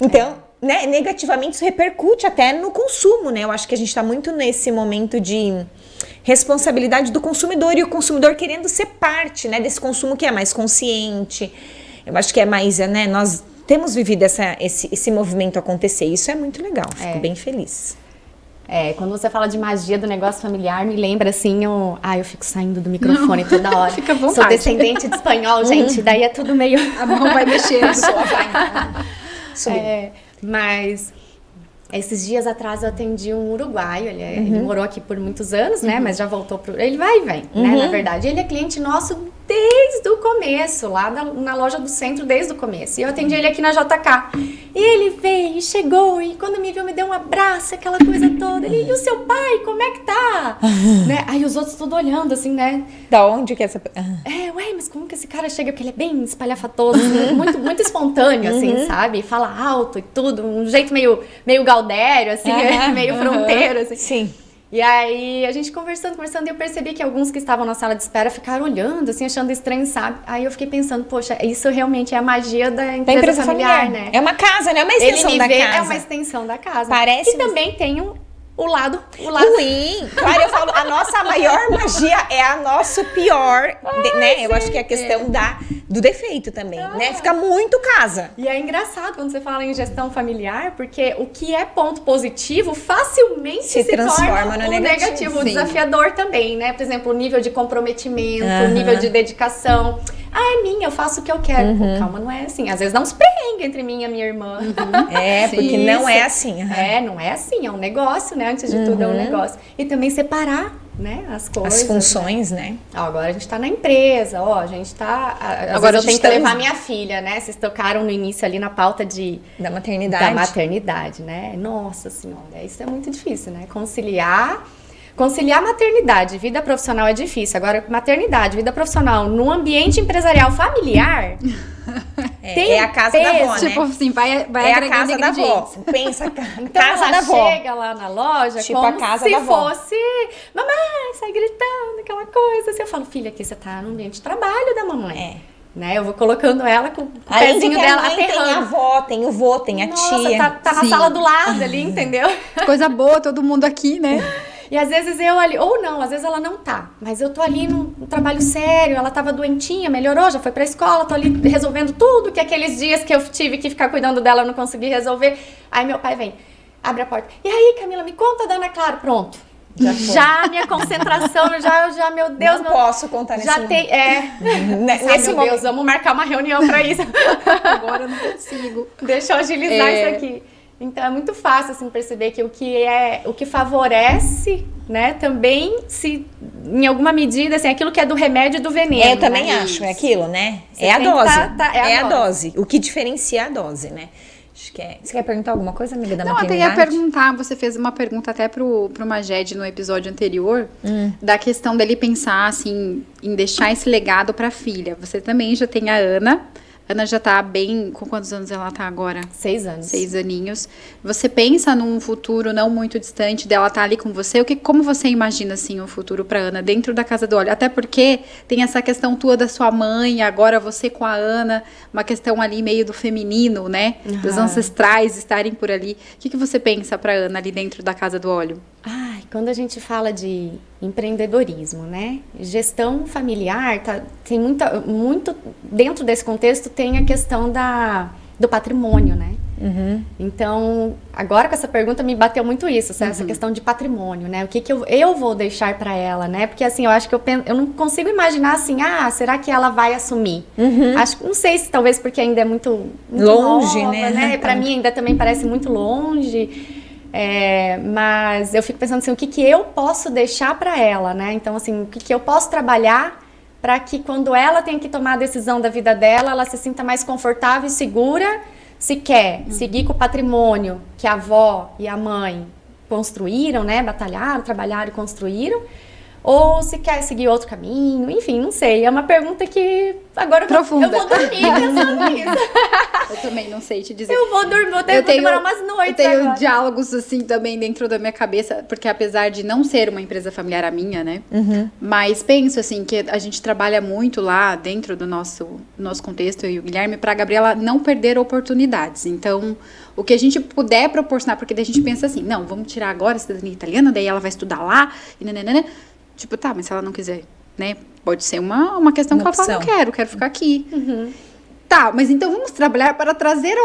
Então, né, negativamente isso repercute até no consumo, né? Eu acho que a gente tá muito nesse momento de responsabilidade do consumidor e o consumidor querendo ser parte, né, desse consumo que é mais consciente. Eu acho que é mais, né, nós temos vivido esse movimento acontecer. Isso é muito legal, fico bem feliz. Quando você fala de magia do negócio familiar, me lembra assim, eu fico saindo do microfone toda hora. Fica à vontade. Sou descendente de espanhol, gente, daí é tudo meio... A mão vai mexer. Mas esses dias atrás eu atendi um uruguaio, ele morou aqui por muitos anos, né, mas já voltou ele vai e vem, né, na verdade. Ele é cliente nosso desde o começo, lá na loja do centro, desde o começo. E eu atendi ele aqui na JK. E ele veio, chegou, e quando me viu, me deu um abraço, aquela coisa toda. Ele, e o seu pai, como é que tá? Né? Aí os outros tudo olhando, assim, né? Da onde que essa... Ué, mas como que esse cara chega? Porque ele é bem espalhafatoso, muito, muito espontâneo, assim, sabe? Fala alto e tudo, um jeito meio gaudério, assim, meio fronteiro, assim. Sim. E aí, a gente conversando, e eu percebi que alguns que estavam na sala de espera ficaram olhando, assim, achando estranho, sabe? Aí eu fiquei pensando, poxa, isso realmente é a magia da empresa familiar, né? É uma casa, né? É uma extensão da casa. É uma extensão da casa. Parece. E também tem o lado ruim. Claro, eu falo, a nossa maior magia é a nosso pior, né? Sim, eu acho que é a questão do defeito também, né? Fica muito casa. E é engraçado quando você fala em gestão familiar, porque o que é ponto positivo facilmente se transforma no negativo. O desafiador também, né? Por exemplo, o nível de comprometimento, o nível de dedicação. É minha, eu faço o que eu quero. Pô, calma, não é assim. Às vezes dá uns perrengues entre mim e a minha irmã. Porque não é assim. Não é assim, é um negócio, né? Antes de tudo é um negócio. E também separar, né, as coisas. As funções, né? Agora a gente tá na empresa, a gente tá... Agora eu tenho que levar minha filha, né? Vocês tocaram no início ali na pauta da maternidade, né? Nossa Senhora, isso é muito difícil, né? Conciliar maternidade, vida profissional é difícil. Agora, maternidade, vida profissional, num ambiente empresarial familiar... É a casa da avó, né? Tipo assim, vai é a casa da avó. Pensa, casa da avó. Chega lá na loja tipo como a casa se da avó. Fosse mamãe, sai gritando, aquela coisa. Assim, eu falo, filha, aqui você tá no ambiente de trabalho da mamãe. Né? Eu vou colocando ela com o pezinho dela aterrando. Tem a avó, tem o vô, tem a tia. Tá na sala do lado ali, entendeu? Coisa boa, todo mundo aqui, né? E às vezes eu ali, ou não, às vezes ela não tá, mas eu tô ali num trabalho sério, ela tava doentinha, melhorou, já foi pra escola, tô ali resolvendo tudo, que aqueles dias que eu tive que ficar cuidando dela eu não consegui resolver. Aí meu pai vem, abre a porta. E aí, Camila, me conta da Ana Clara. Pronto. Já minha concentração, já meu Deus. Não posso contar nesse momento. Nesse momento. Deus, vamos marcar uma reunião pra isso. Agora eu não consigo. Deixa eu agilizar isso aqui. Então é muito fácil assim perceber que o que favorece, né, também se em alguma medida assim, aquilo que é do remédio e do veneno. Eu também acho, é aquilo, né? É a dose. É a dose. O que diferencia é a dose, né? Acho que é. Você quer perguntar alguma coisa, amiga, da maternidade? Não, eu até ia perguntar, você fez uma pergunta até pro Majed no episódio anterior, da questão dele pensar, assim, em deixar esse legado pra filha. Você também já tem a Ana. Ana já tá bem... Com quantos anos ela tá agora? 6 anos. 6 aninhos. Você pensa num futuro não muito distante dela estar ali com você? Como você imagina, assim, o futuro pra Ana dentro da Casa do Óleo? Até porque tem essa questão tua da sua mãe, agora você com a Ana, uma questão ali meio do feminino, né? Dos ancestrais estarem por ali. O que você pensa pra Ana ali dentro da Casa do Óleo? Ai, quando a gente fala de empreendedorismo, né? Gestão familiar, tem muito dentro desse contexto tem a questão do patrimônio, né? Então, agora com essa pergunta me bateu muito isso, essa questão de patrimônio, né? O que eu vou deixar para ela, né? Porque assim, eu acho que eu não consigo imaginar assim, será que ela vai assumir? Não sei se talvez porque ainda é muito longe, nova, né? Para mim ainda também parece muito longe. Mas eu fico pensando assim, o que eu posso deixar para ela, né? Então, assim, o que eu posso trabalhar para que quando ela tenha que tomar a decisão da vida dela, ela se sinta mais confortável e segura, se quer seguir com o patrimônio que a avó e a mãe construíram, né? Batalharam, trabalharam e construíram, ou se quer seguir outro caminho, enfim, não sei. É uma pergunta que agora eu vou dormir pensando nisso. Eu também não sei te dizer. Eu vou dormir, vou demorar umas noites. Eu tenho agora diálogos assim também dentro da minha cabeça, porque apesar de não ser uma empresa familiar a minha, né? Mas penso assim que a gente trabalha muito lá dentro do nosso contexto, eu e o Guilherme, para a Gabriela não perder oportunidades. Então, o que a gente puder proporcionar, porque daí a gente pensa assim, não, vamos tirar agora a cidadania italiana, daí ela vai estudar lá, e nananana. Tipo, tá, mas se ela não quiser, né? Pode ser uma questão que ela fala, não quero ficar aqui. Tá, mas então vamos trabalhar para trazer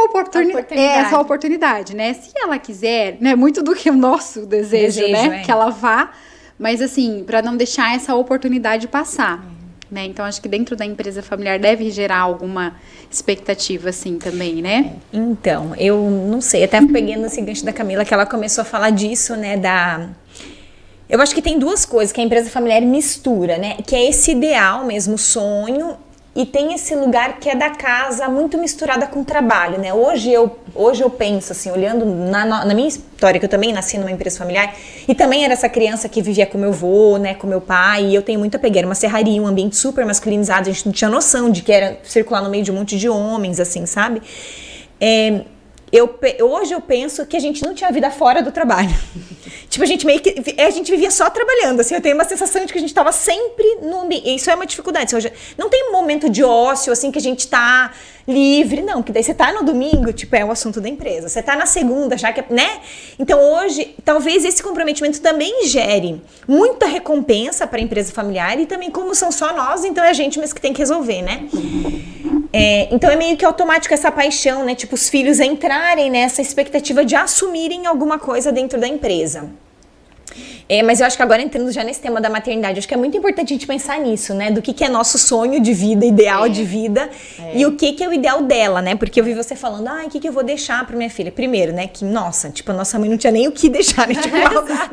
essa oportunidade, né? Se ela quiser, né? Muito do que o nosso desejo, né? Que ela vá, mas assim, para não deixar essa oportunidade passar. Né? Então, acho que dentro da empresa familiar deve gerar alguma expectativa, assim, também, né? Então, eu não sei, até pegando esse gancho da Camila, que ela começou a falar disso, né, Eu acho que tem duas coisas que a empresa familiar mistura, né? Que é esse ideal mesmo, sonho, e tem esse lugar que é da casa muito misturada com o trabalho, né? Hoje eu penso, assim, olhando na minha história, que eu também nasci numa empresa familiar, e também era essa criança que vivia com meu avô, né, com meu pai, e eu tenho muito apego, era uma serraria, um ambiente super masculinizado, a gente não tinha noção de que era circular no meio de um monte de homens, assim, sabe? Hoje eu penso que a gente não tinha vida fora do trabalho. Tipo, a gente vivia só trabalhando, assim, eu tenho uma sensação de que a gente estava sempre no ambiente, isso é uma dificuldade, hoje não tem um momento de ócio, assim, que a gente tá livre, não, porque daí você tá no domingo, tipo, é o assunto da empresa, você tá na segunda, já que, né? Então hoje, talvez esse comprometimento também gere muita recompensa para a empresa familiar, e também como são só nós, então é a gente mesmo que tem que resolver, né? Então é meio que automático essa paixão, né? Tipo, os filhos entrarem nessa expectativa de assumirem alguma coisa dentro da empresa. Mas eu acho que agora entrando já nesse tema da maternidade, acho que é muito importante a gente pensar nisso, né? Do que é nosso sonho de vida, ideal de vida, e o que é o ideal dela, né? Porque eu vi você falando, o que eu vou deixar pra minha filha? Primeiro, né? Que, nossa, tipo, a nossa mãe não tinha nem o que deixar, né? Tipo,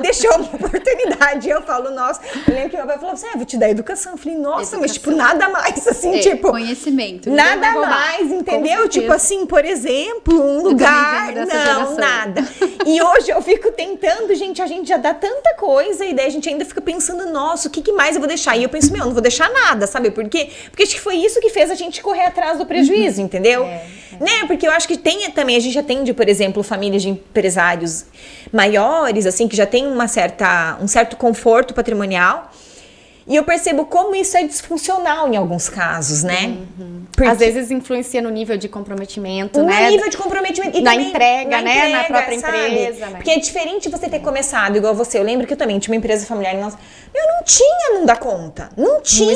deixou uma oportunidade. Eu falo, nossa, eu lembro que meu pai falou assim, vou te dar educação. Eu falei, nossa, mas tipo, nada mais, assim, tipo... Conhecimento. Nada mais, entendeu? Tipo assim, por exemplo, um lugar... Não, nada. E hoje eu fico tentando, a gente já dá tanta coisa, e daí a gente ainda fica pensando, nossa, o que mais eu vou deixar? E eu penso, não vou deixar nada, sabe? Por quê? Porque acho que foi isso que fez a gente correr atrás do prejuízo, entendeu? Né? Porque eu acho que tem também, a gente atende, por exemplo, famílias de empresários maiores, assim, que já tem um certo conforto patrimonial. E eu percebo como isso é disfuncional em alguns casos, né? Porque... Às vezes influencia no nível de comprometimento, no né? nível de comprometimento. E na também entrega, né? Na própria sabe? empresa, né? Porque é diferente você ter começado igual você. Eu lembro que eu também tinha uma empresa familiar. Nossa, eu não tinha não dar conta. Não tinha.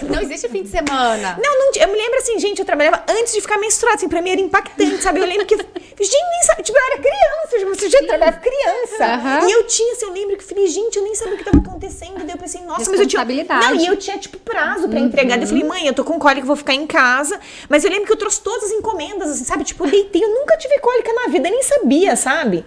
Não existe fim de semana. Não, eu me lembro assim, gente, eu trabalhava antes de ficar menstruada. Assim, pra mim era impactante, sabe? Eu lembro que... Gente, nem sabe, tipo, eu era criança. Você já trabalhava criança. E eu tinha, assim, eu lembro que eu falei, gente, eu nem sabia o que tava acontecendo. Daí eu pensei, nossa, mas eu tinha... Não, e eu tinha, tipo, prazo pra entregar. Daí eu falei, mãe, eu tô com cólica, vou ficar em casa. Mas eu lembro que eu trouxe todas as encomendas, assim, sabe? Tipo, eu deitei, eu nunca tive cólica na vida, nem sabia, sabe?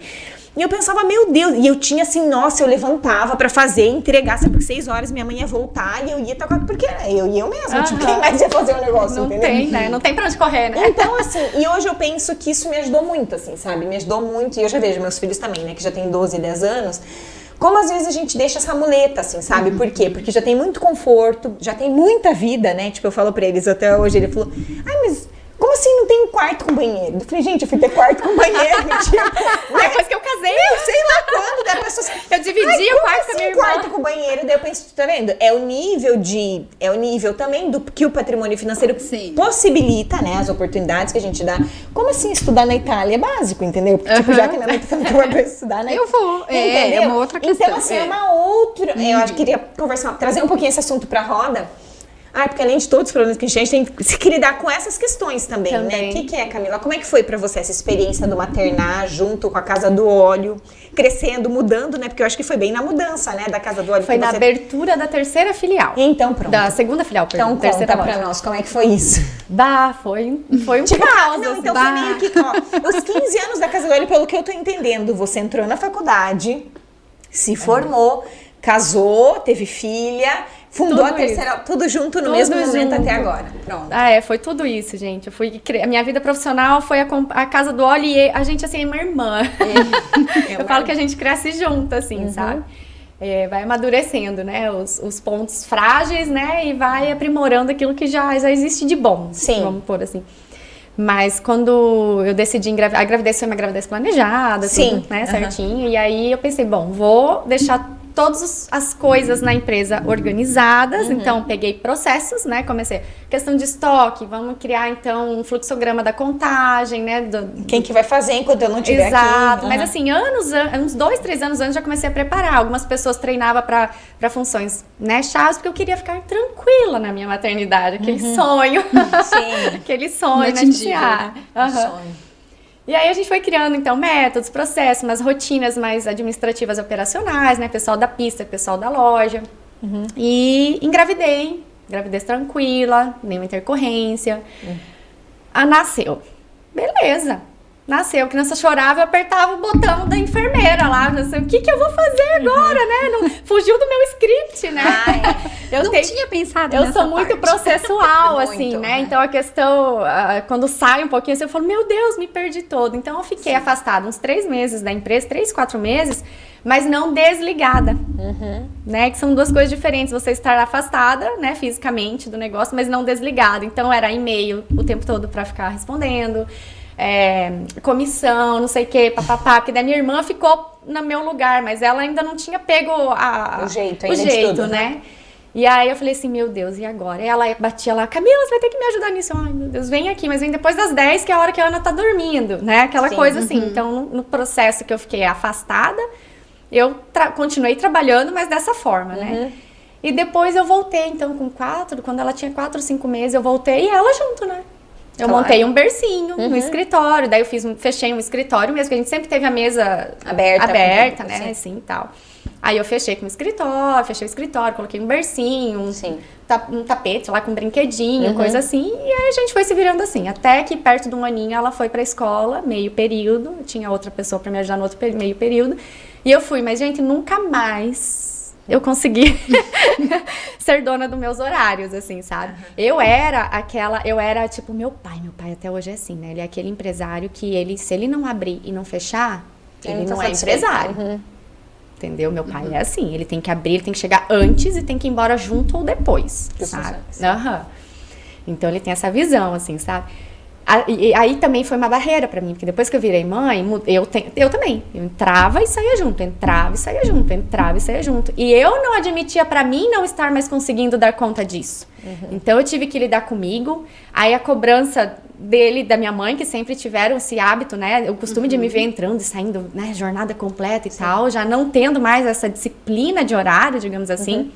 E eu pensava, meu Deus, e eu tinha assim, nossa, eu levantava pra fazer, entregar, sabe, porque 6 horas minha mãe ia voltar e eu ia tocar, porque eu mesma, tipo, quem mais ia fazer o negócio, não entendeu? Tem, né? Não tem pra onde correr, né? Então, assim, e hoje eu penso que isso me ajudou muito, assim, sabe? Me ajudou muito, e eu já vejo meus filhos também, né, que já tem 12 e 10 anos, como às vezes a gente deixa essa muleta, assim, sabe? Por quê? Porque já tem muito conforto, já tem muita vida, né? Tipo, eu falo pra eles até hoje, ele falou, ai, mas... Como assim não tem um quarto com banheiro? Eu falei, gente, eu fui ter quarto com banheiro. Tipo, depois que eu casei. Sei lá quando, daí a pessoa... Eu dividi o quarto com a minha irmã. quarto com banheiro, daí eu penso, tá vendo? É o nível também do que o patrimônio financeiro possibilita, né? As oportunidades que a gente dá. Como assim estudar na Itália? É básico, entendeu? Tipo, já que minha mãe tá falando que eu vou estudar, né? Eu vou. É uma outra questão. Então, assim, é uma outra... Eu acho que queria conversar, trazer um pouquinho esse assunto pra roda. Porque além de todos os problemas que a gente tem que lidar com essas questões também, né? O que é, Camila? Como é que foi pra você essa experiência do maternar junto com a Casa do Óleo, crescendo, mudando, né? Porque eu acho que foi bem na mudança, né? Da Casa do Óleo. Foi na abertura da terceira filial. Então, pronto. Da segunda filial, perdão. Então, conta pra nós como é que foi isso. Foi um tipo, caos. Não, então foi meio que, ó, os 15 anos da Casa do Óleo, pelo que eu tô entendendo, você entrou na faculdade, se formou, casou, teve filha... Fundou a terceira, tudo junto no mesmo momento até agora. Pronto. Foi tudo isso, gente. A minha vida profissional foi a Casa do Óleo e a gente, assim, é uma irmã. Eu falo que a gente cresce junto, assim, sabe? Vai amadurecendo, né? Os pontos frágeis, né? E vai aprimorando aquilo que já existe de bom. Sim. Vamos pôr assim. Mas quando eu decidi engravidar, a gravidez foi uma gravidez planejada, tudo, né? Certinho. E aí eu pensei, bom, vou deixar todas as coisas na empresa organizadas, então peguei processos, né, comecei, questão de estoque, vamos criar então um fluxograma da contagem, né. Quem que vai fazer enquanto eu não estiver aqui. Exato, mas assim, uns 2, 3 anos antes já comecei a preparar, algumas pessoas treinavam para funções, né, chaves, porque eu queria ficar tranquila na minha maternidade, aquele sonho, aquele sonho, né, de sonho. E aí a gente foi criando, então, métodos, processos, umas rotinas mais administrativas operacionais, né? Pessoal da pista, pessoal da loja. E engravidei. Gravidez tranquila, nenhuma intercorrência. Nasceu. Beleza. Nasceu, a criança chorava, eu apertava o botão da enfermeira lá, não sei, o que eu vou fazer agora, né? Não, fugiu do meu script, né? Eu não tinha pensado nessa Eu sou muito processual, assim, muito, né? Então a questão, quando sai um pouquinho assim, eu falo, meu Deus, me perdi todo. Então eu fiquei afastada uns 3 meses da empresa, 3, 4 meses, mas não desligada, né? Que são duas coisas diferentes, você estar afastada, né, fisicamente do negócio, mas não desligada. Então era e-mail o tempo todo pra ficar respondendo, comissão, não sei o que, papapá, porque daí minha irmã ficou no meu lugar, mas ela ainda não tinha pego o jeito, né? E aí eu falei assim, meu Deus, e agora? E ela batia lá, Camila, você vai ter que me ajudar nisso. Ai, meu Deus, vem aqui, mas vem depois das 10, que é a hora que a Ana tá dormindo, né? Aquela coisa assim. Então, no processo que eu fiquei afastada, eu continuei trabalhando, mas dessa forma, né? E depois eu voltei, então, quando ela tinha 4, 5 meses, eu voltei e ela junto, né? Eu montei um bercinho no escritório, daí eu fechei um escritório mesmo, que a gente sempre teve a mesa aberta, né, assim e tal. Aí eu fechei com o escritório, fechei o escritório, coloquei um bercinho, um tapete lá com um brinquedinho, coisa assim, e aí a gente foi se virando assim, até que perto de 1 aninho ela foi pra escola, meio período, tinha outra pessoa pra me ajudar no outro meio período, e eu fui, mas gente, nunca mais eu consegui ser dona dos meus horários, assim, sabe? Eu era tipo, meu pai até hoje é assim, né? Ele é aquele empresário que se ele não abrir e não fechar, ele não é empresário. Entendeu? Meu pai é assim, ele tem que abrir, ele tem que chegar antes e tem que ir embora junto ou depois, sabe? Então ele tem essa visão, assim, sabe? E aí também foi uma barreira pra mim, porque depois que eu virei mãe, eu também. Eu entrava e saía junto, entrava e saía junto, entrava e saía junto. E eu não admitia pra mim não estar mais conseguindo dar conta disso. Então eu tive que lidar comigo. Aí a cobrança dele e da minha mãe, que sempre tiveram esse hábito, né? O costume de me ver entrando e saindo, né? Jornada completa e tal. Já não tendo mais essa disciplina de horário, digamos assim.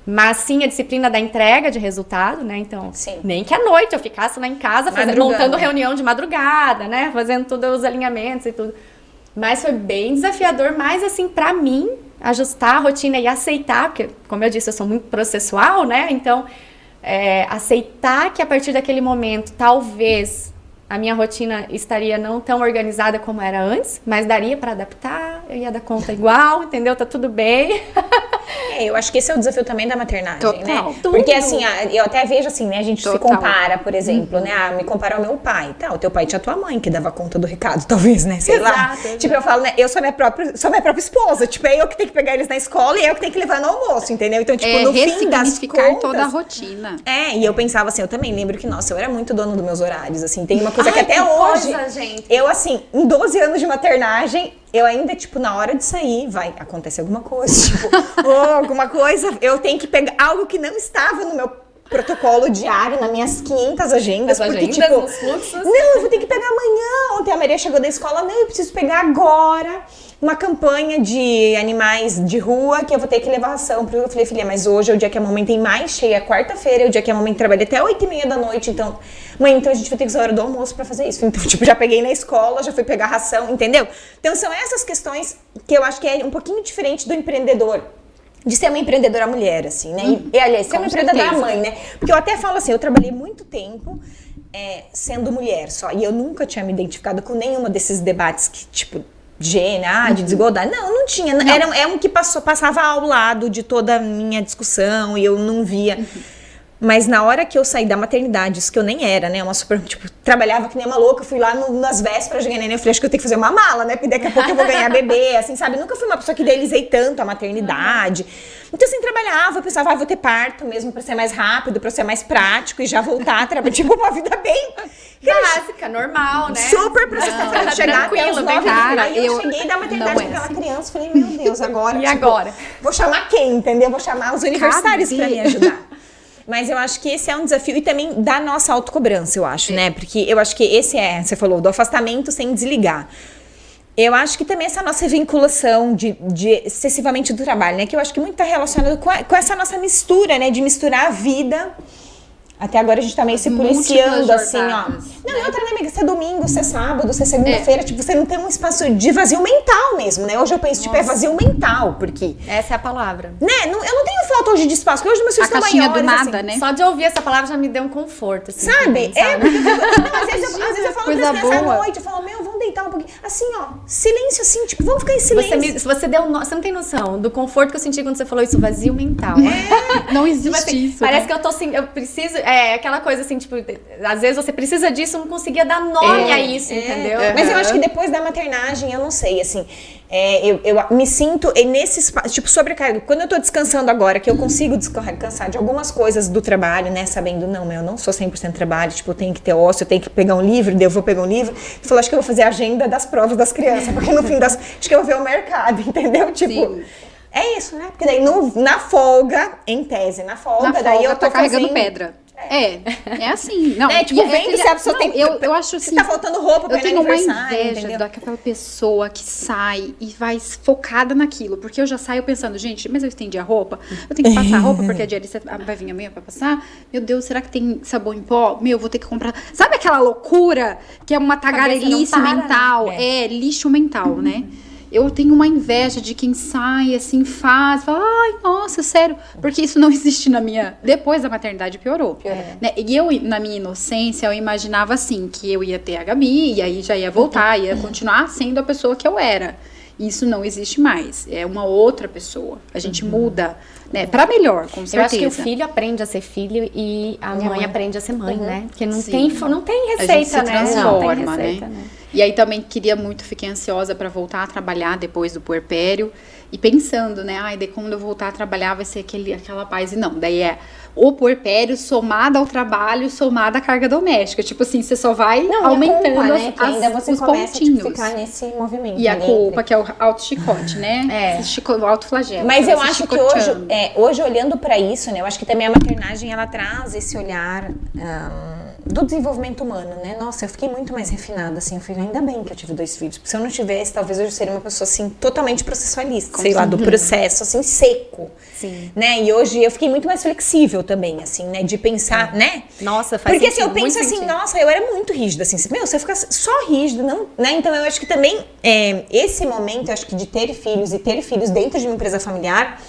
Mas sim a disciplina da entrega de resultado, né? Então, nem que à noite eu ficasse lá em casa montando reunião de madrugada, né? Fazendo todos os alinhamentos e tudo. Mas foi bem desafiador, mas assim, pra mim, ajustar a rotina e aceitar, porque, como eu disse, eu sou muito processual, né? Então, aceitar que a partir daquele momento, talvez a minha rotina estaria não tão organizada como era antes, mas daria para adaptar, eu ia dar conta igual, entendeu? Tá tudo bem. Eu acho que esse é o desafio também da maternagem, Total. né? Porque assim, eu até vejo assim, né? A gente se compara, por exemplo, né? Me compara ao meu pai, tá? O teu pai tinha a tua mãe que dava conta do recado, talvez, né? Sei lá. Tipo, eu falo, né? Eu sou minha própria esposa. Tipo, é eu que tenho que pegar eles na escola e é eu que tenho que levar no almoço, entendeu? Então, tipo, no fim das contas... toda a rotina. E eu pensava assim, eu também lembro que, nossa, eu era muito dona dos meus horários, assim. Tem uma coisa que até hoje... Gente. Eu, assim, em 12 anos de maternagem, eu ainda, tipo, na hora de sair, acontecer alguma coisa, tipo, alguma coisa, eu tenho que pegar algo que não estava no meu protocolo diário, nas minhas 500 agendas, porque, tipo, nos fluxos. não, eu vou ter que pegar amanhã. Ontem a Maria chegou da escola, não, eu preciso pegar agora uma campanha de animais de rua que eu vou ter que levar ração. Eu falei, filha, mas hoje é o dia que a mamãe tem mais cheia, quarta-feira é o dia que a mamãe trabalha até 8h30 da noite, então, mãe, então a gente vai ter que usar a hora do almoço pra fazer isso. Então, tipo, já peguei na escola, já fui pegar ração, entendeu? Então, são essas questões que eu acho que é um pouquinho diferente do empreendedor. De ser uma empreendedora mulher, assim, né? E aliás, ser uma empreendedora mãe, né? Porque eu até falo assim, eu trabalhei muito tempo sendo mulher só. E eu nunca tinha me identificado com nenhuma desses debates que, tipo, de gênero, de desigualdade. Não tinha. Era um que passava ao lado de toda a minha discussão e eu não via. Mas na hora que eu saí da maternidade, isso que eu nem era, né? Uma super, tipo, trabalhava que nem uma louca, fui lá nas vésperas de ganhar neném, eu falei, acho que eu tenho que fazer uma mala, né? Porque daqui a pouco eu vou ganhar bebê, assim, sabe? Nunca fui uma pessoa que idealizei tanto a maternidade. Então, assim, trabalhava, eu pensava, vou ter parto mesmo pra ser mais rápido, pra ser mais prático e já voltar a trabalhar, tipo, uma vida bem... Básica, normal, né? Super processada, chegar até os 9 anos. Aí eu cheguei da maternidade com aquela criança, falei, meu Deus, agora... E agora? Vou chamar quem, entendeu? Vou chamar os universitários pra me ajudar. Mas eu acho que esse é um desafio e também da nossa autocobrança, eu acho, né? Porque eu acho que esse você falou, do afastamento sem desligar. Eu acho que também essa nossa vinculação de excessivamente do trabalho, né? Que eu acho que muito tá relacionado com essa nossa mistura, né? De misturar a vida. Até agora a gente tá meio se policiando, assim, ó. Não, e outra, né, amiga? Se é domingo, se é sábado, se é segunda-feira, tipo, você não tem um espaço de vazio mental mesmo, né? Hoje eu penso, tipo, é vazio mental, porque... Essa é a palavra. Né? Eu não tenho falta hoje de espaço, porque hoje meus filhos estão caixinha maiores, do nada, assim, né? Só de ouvir essa palavra já me deu um conforto, assim. Sabe? Também, sabe? Porque não, às vezes eu falo coisa pra criança à boa. noite, eu falo, vamos deitar um pouquinho. Assim, ó, silêncio assim, tipo, vamos ficar em silêncio. Você não tem noção do conforto que eu senti quando você falou isso, vazio mental. Não existe Tipo assim, isso. parece que eu tô assim, eu preciso, aquela coisa assim, tipo, às vezes você precisa disso, eu não conseguia dar nome a isso, entendeu? Mas eu acho que depois da maternagem, eu não sei, assim, eu me sinto nesse espaço, tipo, sobrecarregado. Quando eu tô descansando agora, que eu consigo descansar de algumas coisas do trabalho, né, sabendo, não, eu não sou 100% trabalho, tipo, eu tenho que ter ócio, eu tenho que pegar um livro, daí eu vou pegar um livro, e falar, acho que eu vou fazer a agenda das provas das crianças, porque no fim acho que eu vou ver o mercado, entendeu? Tipo... Sim. É isso, né? Porque daí na folga, em tese, na folga, daí eu tô carregando fazendo... pedra. É assim. Não, tipo, vem que se a pessoa tem... Eu acho se assim... tá faltando roupa pra eu tenho uma aniversário, inveja entendeu? daquela pessoa que sai e vai focada naquilo. Porque eu já saio pensando, gente, mas eu estendi a roupa? Eu tenho que passar a roupa porque a diarista vai vir amanhã pra passar? Meu Deus, será que tem sabão em pó? Meu, vou ter que comprar... Sabe aquela loucura que é uma tagarelice mental? Né? Lixo mental, né? Eu tenho uma inveja de quem sai, assim, fala, ai, nossa, sério. Porque isso não existe na minha... Depois da maternidade piorou. Né? E eu, na minha inocência, eu imaginava assim, que eu ia ter a Gabi, e aí já ia voltar, ia continuar sendo a pessoa que eu era. Isso não existe mais. É uma outra pessoa. A gente muda, né? Pra melhor, com certeza. Eu acho que o filho aprende a ser filho e a mãe aprende a ser mãe, né? Porque não tem receita, a gente se transforma, né? E aí também fiquei ansiosa para voltar a trabalhar depois do puerpério. E pensando, né? Ai, daí quando eu voltar a trabalhar vai ser aquela paz. E não, daí é o puerpério somado ao trabalho, somado à carga doméstica. Tipo assim, você só vai aumentando culpa, né? Que ainda você os começa pontinhos. a ficar nesse movimento. E a culpa, que é o auto-chicote, né? O auto-flagelo. Mas eu acho que hoje olhando pra isso, né? Eu acho que também a maternagem, ela traz esse olhar do desenvolvimento humano, né? Nossa, eu fiquei muito mais refinada, assim. Eu falei, ainda bem que eu tive 2 filhos. Porque se eu não tivesse, talvez eu seria uma pessoa, assim, totalmente processualista. Sei lá, do processo, assim, seco. Sim. Né? E hoje eu fiquei muito mais flexível também, assim, né? De pensar, né? Nossa, faz Porque sentido, assim, eu penso assim, sentido. nossa, eu era muito rígida, assim. Meu, se eu ficasse só rígida, não, né? Então eu acho que também esse momento, eu acho que de ter filhos e ter filhos dentro de uma empresa familiar,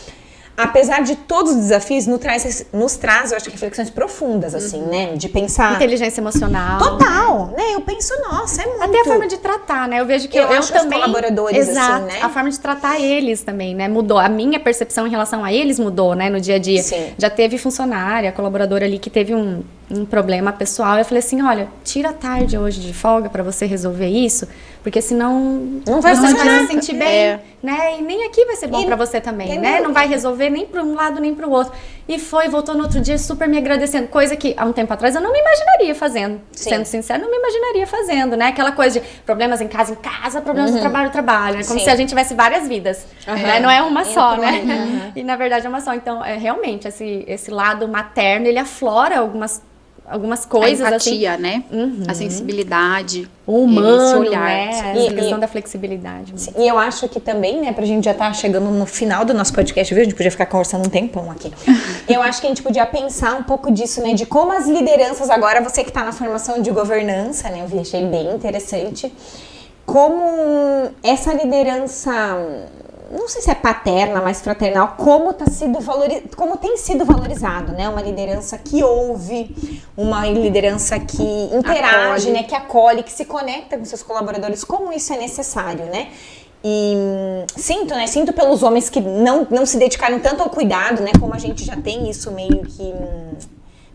apesar de todos os desafios, nos traz, eu acho, reflexões profundas, assim, né? De pensar... Inteligência emocional. Total, né? Eu penso, nossa, é muito... Até a forma de tratar, né? Eu vejo que eu acho também... os colaboradores, exato, assim, né? a forma de tratar eles também, né? Mudou. A minha percepção em relação a eles mudou, né? No dia a dia. Sim. Já teve funcionária, colaboradora ali que teve um problema pessoal. Eu falei assim, olha, tira a tarde hoje de folga pra você resolver isso, porque senão Não vai você funcionar. vai se sentir bem, né? E nem aqui vai ser bom pra você também, entendeu? né? Não vai resolver nem pra um lado nem pro outro. E voltou no outro dia super me agradecendo, coisa que há um tempo atrás eu não me imaginaria fazendo. Sim. Sendo sincera, não me imaginaria fazendo, né? Aquela coisa de problemas em casa, problemas do trabalho. É como se a gente tivesse várias vidas, né? Não é uma só, né? E na verdade é uma só. Então, realmente, esse lado materno, ele aflora algumas coisas, a empatia, assim, né? A sensibilidade, o humano, esse olhar. né? Essa questão da flexibilidade. E eu acho que também, né, pra gente já tá chegando no final do nosso podcast, viu? A gente podia ficar conversando um tempão aqui. Eu acho que a gente podia pensar um pouco disso, né? De como as lideranças, agora você que tá na formação de governança, né? Eu achei bem interessante. Como essa liderança... não sei se é paterna, mas fraternal, como tem sido valorizado, né? Uma liderança que ouve, uma liderança que interage, né? Que acolhe, que se conecta com seus colaboradores, como isso é necessário, né? E sinto pelos homens que não se dedicaram tanto ao cuidado, né? Como a gente já tem isso meio que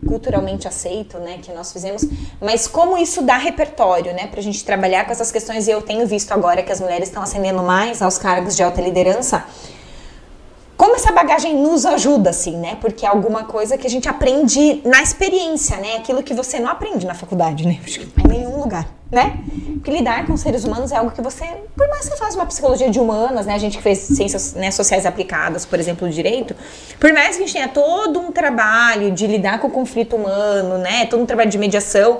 culturalmente aceito, né, que nós fizemos, mas como isso dá repertório, né, pra gente trabalhar com essas questões. E eu tenho visto agora que as mulheres estão ascendendo mais aos cargos de alta liderança, como essa bagagem nos ajuda, assim, né, porque é alguma coisa que a gente aprende na experiência, né, aquilo que você não aprende na faculdade, né, acho que em nenhum lugar, né, porque lidar com seres humanos é algo que você, por mais que você faça uma psicologia de humanas, né, a gente que fez ciências, né, sociais aplicadas, por exemplo, o direito, por mais que a gente tenha todo um trabalho de lidar com o conflito humano, né, todo um trabalho de mediação,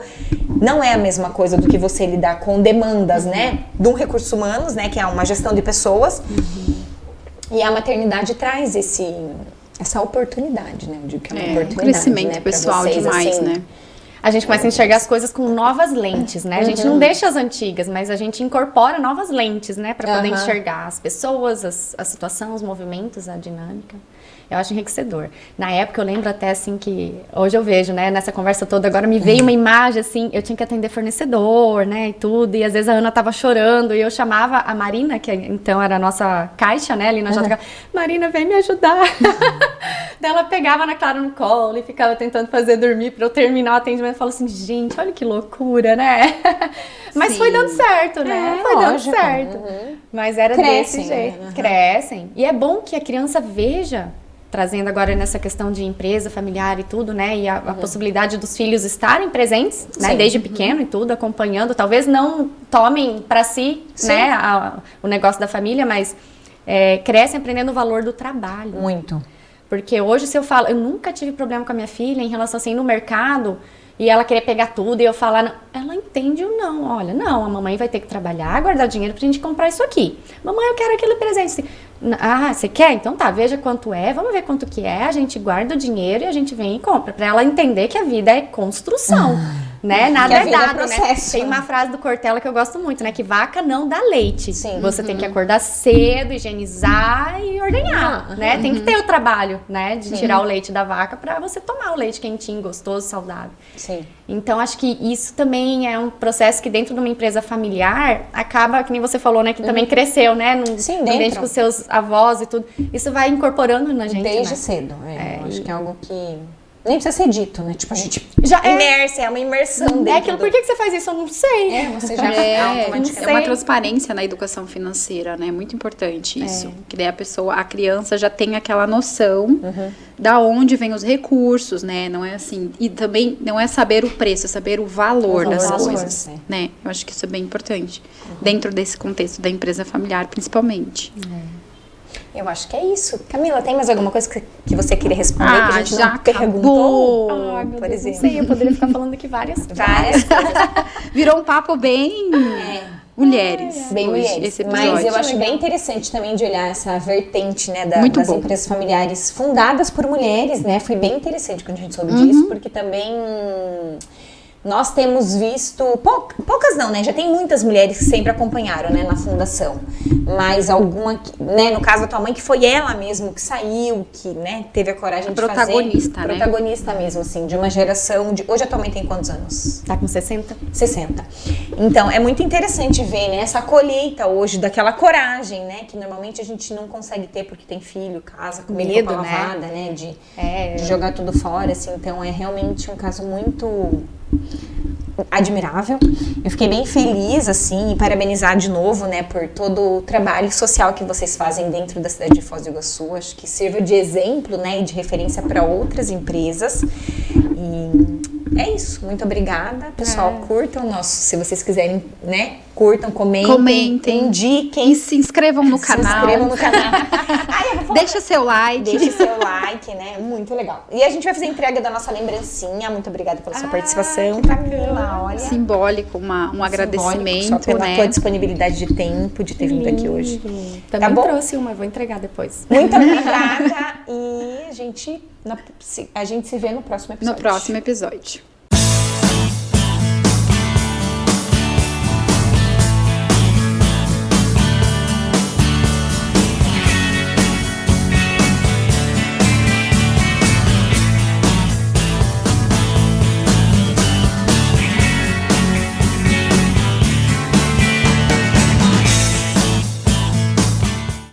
não é a mesma coisa do que você lidar com demandas, né, de um recurso humanos, né, que é uma gestão de pessoas. E a maternidade traz essa oportunidade, né, eu digo que é uma oportunidade, um crescimento, né, pessoal vocês, demais, assim, né? A gente começa a enxergar as coisas com novas lentes, né? A gente não deixa as antigas, mas a gente incorpora novas lentes, né? Pra poder enxergar as pessoas, a situação, os movimentos, a dinâmica. Eu acho enriquecedor. Na época, eu lembro até, assim, que... Hoje eu vejo, né? Nessa conversa toda, agora me veio uma imagem, assim... Eu tinha que atender fornecedor, né? E tudo. E às vezes a Ana tava chorando. E eu chamava a Marina, que então era a nossa caixa, né? Ali na JK. Marina, vem me ajudar. Daí ela pegava na Clara no colo e ficava tentando fazer dormir pra eu terminar o atendimento. Eu falo assim, gente, olha que loucura, né? Mas foi dando certo, né? Foi dando certo. Mas era desse jeito. Crescem. E é bom que a criança veja... Trazendo agora nessa questão de empresa, familiar e tudo, né? E a possibilidade dos filhos estarem presentes, né? Desde pequeno e tudo, acompanhando. Talvez não tomem para si, né? O negócio da família, mas crescem aprendendo o valor do trabalho. Muito. Porque hoje, se eu falo... Eu nunca tive problema com a minha filha em relação, assim, no mercado... E ela querer pegar tudo e eu falar... Não, ela entende ou não. Olha, não, a mamãe vai ter que trabalhar, guardar dinheiro pra gente comprar isso aqui. Mamãe, eu quero aquele presente. Assim, ah, você quer? Então tá, veja quanto é, vamos ver quanto que é. A gente guarda o dinheiro e a gente vem e compra. Pra ela entender que a vida é construção. Né? Nada é dado, processo, né? Tem uma frase do Cortella que eu gosto muito, né? Que vaca não dá leite. Sim. Você tem que acordar cedo, higienizar e ordenhar, né? Tem que ter o trabalho, né? De tirar o leite da vaca pra você tomar o leite quentinho, gostoso, saudável. Sim. Então, acho que isso também é um processo que dentro de uma empresa familiar acaba, que nem você falou, né? Que também cresceu, né? No ambiente com seus avós e tudo. Isso vai incorporando na gente, desde né? cedo. Eu acho que é algo que Nem precisa ser dito, né? Tipo, a gente Já é. imersa, é uma imersão dentro É aquilo, por que você faz isso? Eu não sei. você já automaticamente... É uma transparência na educação financeira, né? É muito importante isso. Que daí a criança já tem aquela noção da onde vem os recursos, né? Não é assim... E também não é saber o preço, é saber o valor das coisas, né? Eu acho que isso é bem importante. Dentro desse contexto da empresa familiar, principalmente. Eu acho que é isso. Camila, tem mais alguma coisa que você queria responder que a gente já não perguntou? Ai, meu por Deus, exemplo. não sei, eu poderia ficar falando aqui várias Várias coisas. Virou um papo bem mulheres. Bem hoje, mulheres. esse episódio. Mas eu acho bem interessante também de olhar essa vertente, né, Muito das bom. empresas familiares fundadas por mulheres, né? Foi bem interessante quando a gente soube disso, porque também nós temos visto, poucas não, né? Já tem muitas mulheres que sempre acompanharam, né, na fundação. Mas alguma, né, no caso da tua mãe, que foi ela mesmo que saiu, que, né, teve a coragem de protagonista, fazer. né? Protagonista mesmo, assim, de uma geração de... Hoje a tua mãe tem quantos anos? Tá com 60? 60. Então, é muito interessante ver, né, essa colheita hoje daquela coragem, né, que normalmente a gente não consegue ter porque tem filho, casa, comida Medo, roupa né? lavada, né, de jogar tudo fora, assim. Então, é realmente um caso muito admirável. Eu fiquei bem feliz, assim, e parabenizar de novo, né, por todo o trabalho social que vocês fazem dentro da cidade de Foz do Iguaçu. Acho que sirva de exemplo, né, e de referência para outras empresas. E é isso. Muito obrigada. Pessoal, curtam nosso, se vocês quiserem, né, curtam, comentem, indiquem. E se inscrevam no canal. Se inscrevam no canal. Deixa seu like. Deixe seu like, né? Muito legal. E a gente vai fazer a entrega da nossa lembrancinha. Muito obrigada pela sua participação, Camila. Olha, Simbólico, um agradecimento, só pela né? tua disponibilidade de tempo, de ter vindo aqui hoje. Também Tá bom? trouxe uma, vou entregar depois. Muito obrigada e a gente se vê no próximo episódio. No próximo episódio.